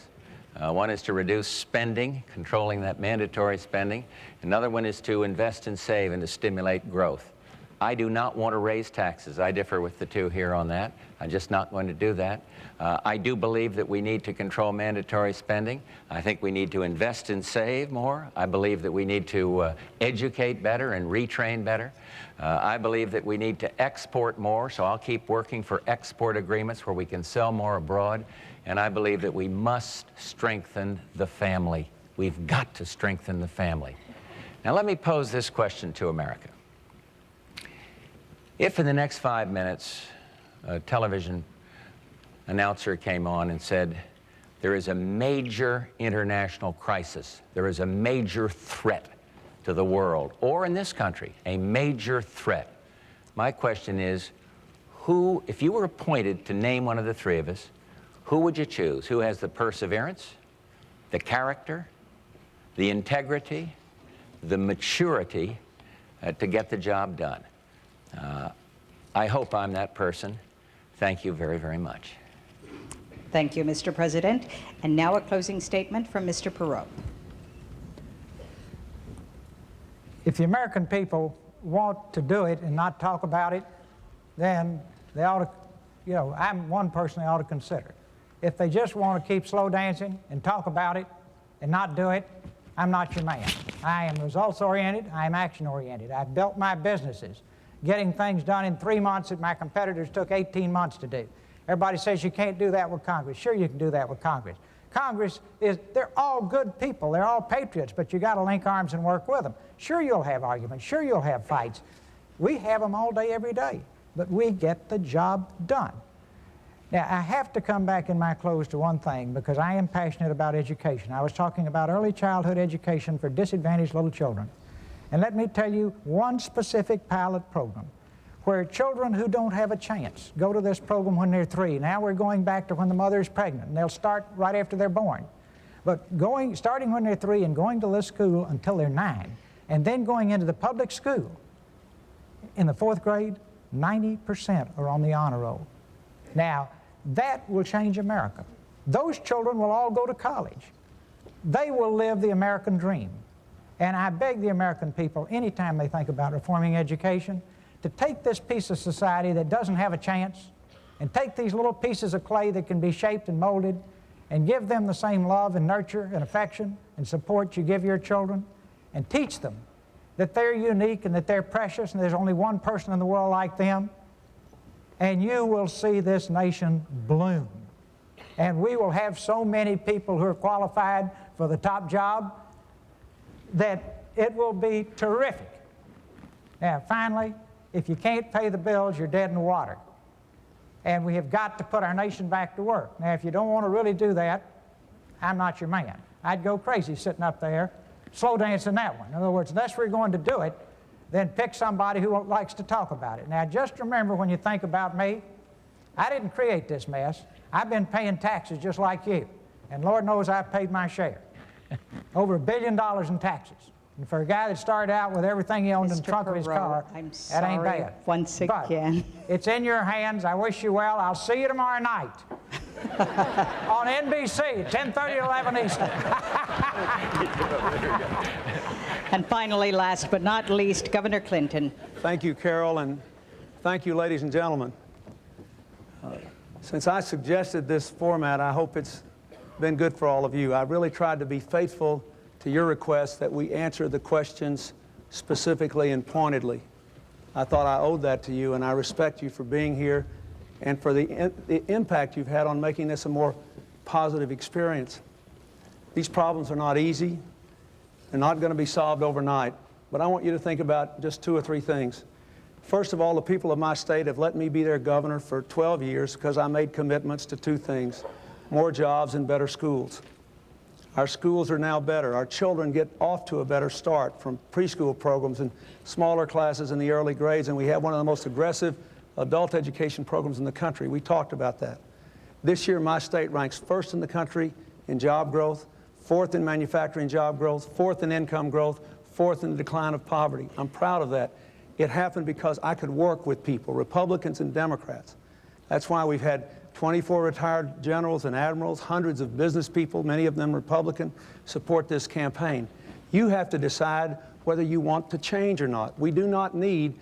One is to reduce spending, controlling that mandatory spending. Another one is to invest and save and to stimulate growth. I do not want to raise taxes. I differ with the two here on that. I'm just not going to do that. I do believe that we need to control mandatory spending. I think we need to invest and save more. I believe that we need to educate better and retrain better. I believe that we need to export more, so I'll keep working for export agreements where we can sell more abroad. And I believe that we must strengthen the family. We've got to strengthen the family. Now let me pose this question to America. If in the next 5 minutes a television announcer came on and said, there is a major international crisis, there is a major threat to the world, or in this country, a major threat. My question is, who, if you were appointed to name one of the three of us, who would you choose? Who has the perseverance, the character, the integrity, the maturity to get the job done? I hope I'm that person. Thank you very, very much.
Thank you, Mr. President. And now a closing statement from Mr. Perot.
If the American people want to do it and not talk about it, then they ought to, you know, I'm one person they ought to consider. If they just want to keep slow dancing and talk about it and not do it, I'm not your man. I am results-oriented, I am action-oriented. I've built my businesses, getting things done in 3 months that my competitors took 18 months to do. Everybody says you can't do that with Congress. Sure you can do that with Congress. Congress they're all good people, they're all patriots, but you got to link arms and work with them. Sure you'll have arguments, sure you'll have fights. We have them all day, every day, but we get the job done. Now, I have to come back in my close to one thing, because I am passionate about education. I was talking about early childhood education for disadvantaged little children. And let me tell you one specific pilot program where children who don't have a chance go to this program when they're 3. Now we're going back to when the mother is pregnant, and they'll start right after they're born. But starting when they're 3 and going to this school until they're 9, and then going into the public school, in the 4th grade, 90% are on the honor roll. Now, that will change America. Those children will all go to college. They will live the American dream. And I beg the American people, anytime they think about reforming education, to take this piece of society that doesn't have a chance and take these little pieces of clay that can be shaped and molded and give them the same love and nurture and affection and support you give your children, and teach them that they're unique and that they're precious and there's only one person in the world like them, and you will see this nation bloom. And we will have so many people who are qualified for the top job that it will be terrific. Now, finally, if you can't pay the bills, you're dead in the water. And we have got to put our nation back to work. Now, if you don't want to really do that, I'm not your man. I'd go crazy sitting up there, slow dancing that one. In other words, unless we're going to do it, then pick somebody who likes to talk about it. Now, just remember when you think about me, I didn't create this mess. I've been paying taxes just like you. And Lord knows I've paid my share. Over $1 billion in taxes. And for a guy that started out with everything he owned in the trunk of his car, that ain't bad.
Once again.
But it's in your hands. I wish you well. I'll see you tomorrow night on NBC, 10:30, 11 Eastern.
And finally, last but not least, Governor Clinton.
Thank you, Carol, and thank you, ladies and gentlemen. Since I suggested this format, I hope it's been good for all of you. I really tried to be faithful to your request that we answer the questions specifically and pointedly. I thought I owed that to you, and I respect you for being here and for the impact you've had on making this a more positive experience. These problems are not easy. They're not going to be solved overnight, but I want you to think about just 2 or 3 things. First of all, the people of my state have let me be their governor for 12 years because I made commitments to 2 things: more jobs and better schools. Our schools are now better. Our children get off to a better start from preschool programs and smaller classes in the early grades, and we have one of the most aggressive adult education programs in the country. We talked about that. This year, my state ranks 1st in the country in job growth, 4th in manufacturing job growth, 4th in income growth, 4th in the decline of poverty. I'm proud of that. It happened because I could work with people, Republicans and Democrats. That's why we've had 24 retired generals and admirals, hundreds of business people, many of them Republican, support this campaign. You have to decide whether you want to change or not. We do not need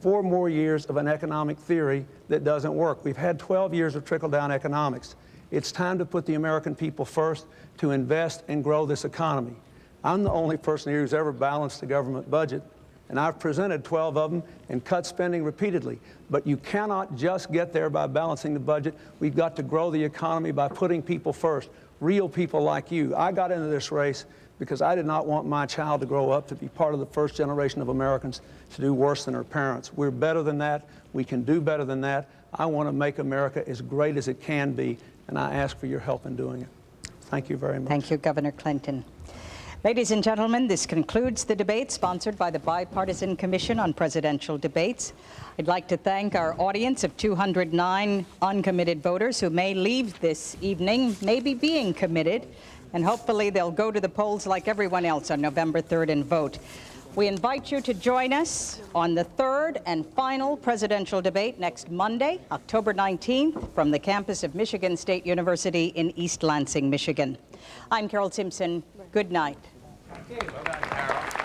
4 more years of an economic theory that doesn't work. We've had 12 years of trickle-down economics. It's time to put the American people first, to invest and grow this economy. I'm the only person here who's ever balanced the government budget, and I've presented 12 of them and cut spending repeatedly. But you cannot just get there by balancing the budget. We've got to grow the economy by putting people first, real people like you. I got into this race because I did not want my child to grow up to be part of the first generation of Americans to do worse than her parents. We're better than that. We can do better than that. I want to make America as great as it can be, and I ask for your help in doing it. Thank you very much.
Thank you, Governor Clinton. Ladies and gentlemen, this concludes the debate sponsored by the Bipartisan Commission on Presidential Debates. I'd like to thank our audience of 209 uncommitted voters who may leave this evening, maybe being committed, and hopefully they'll go to the polls like everyone else on November 3rd and vote. We invite you to join us on the third and final presidential debate next Monday, October 19th, from the campus of Michigan State University in East Lansing, Michigan. I'm Carol Simpson. Good night.
Well done, Carol.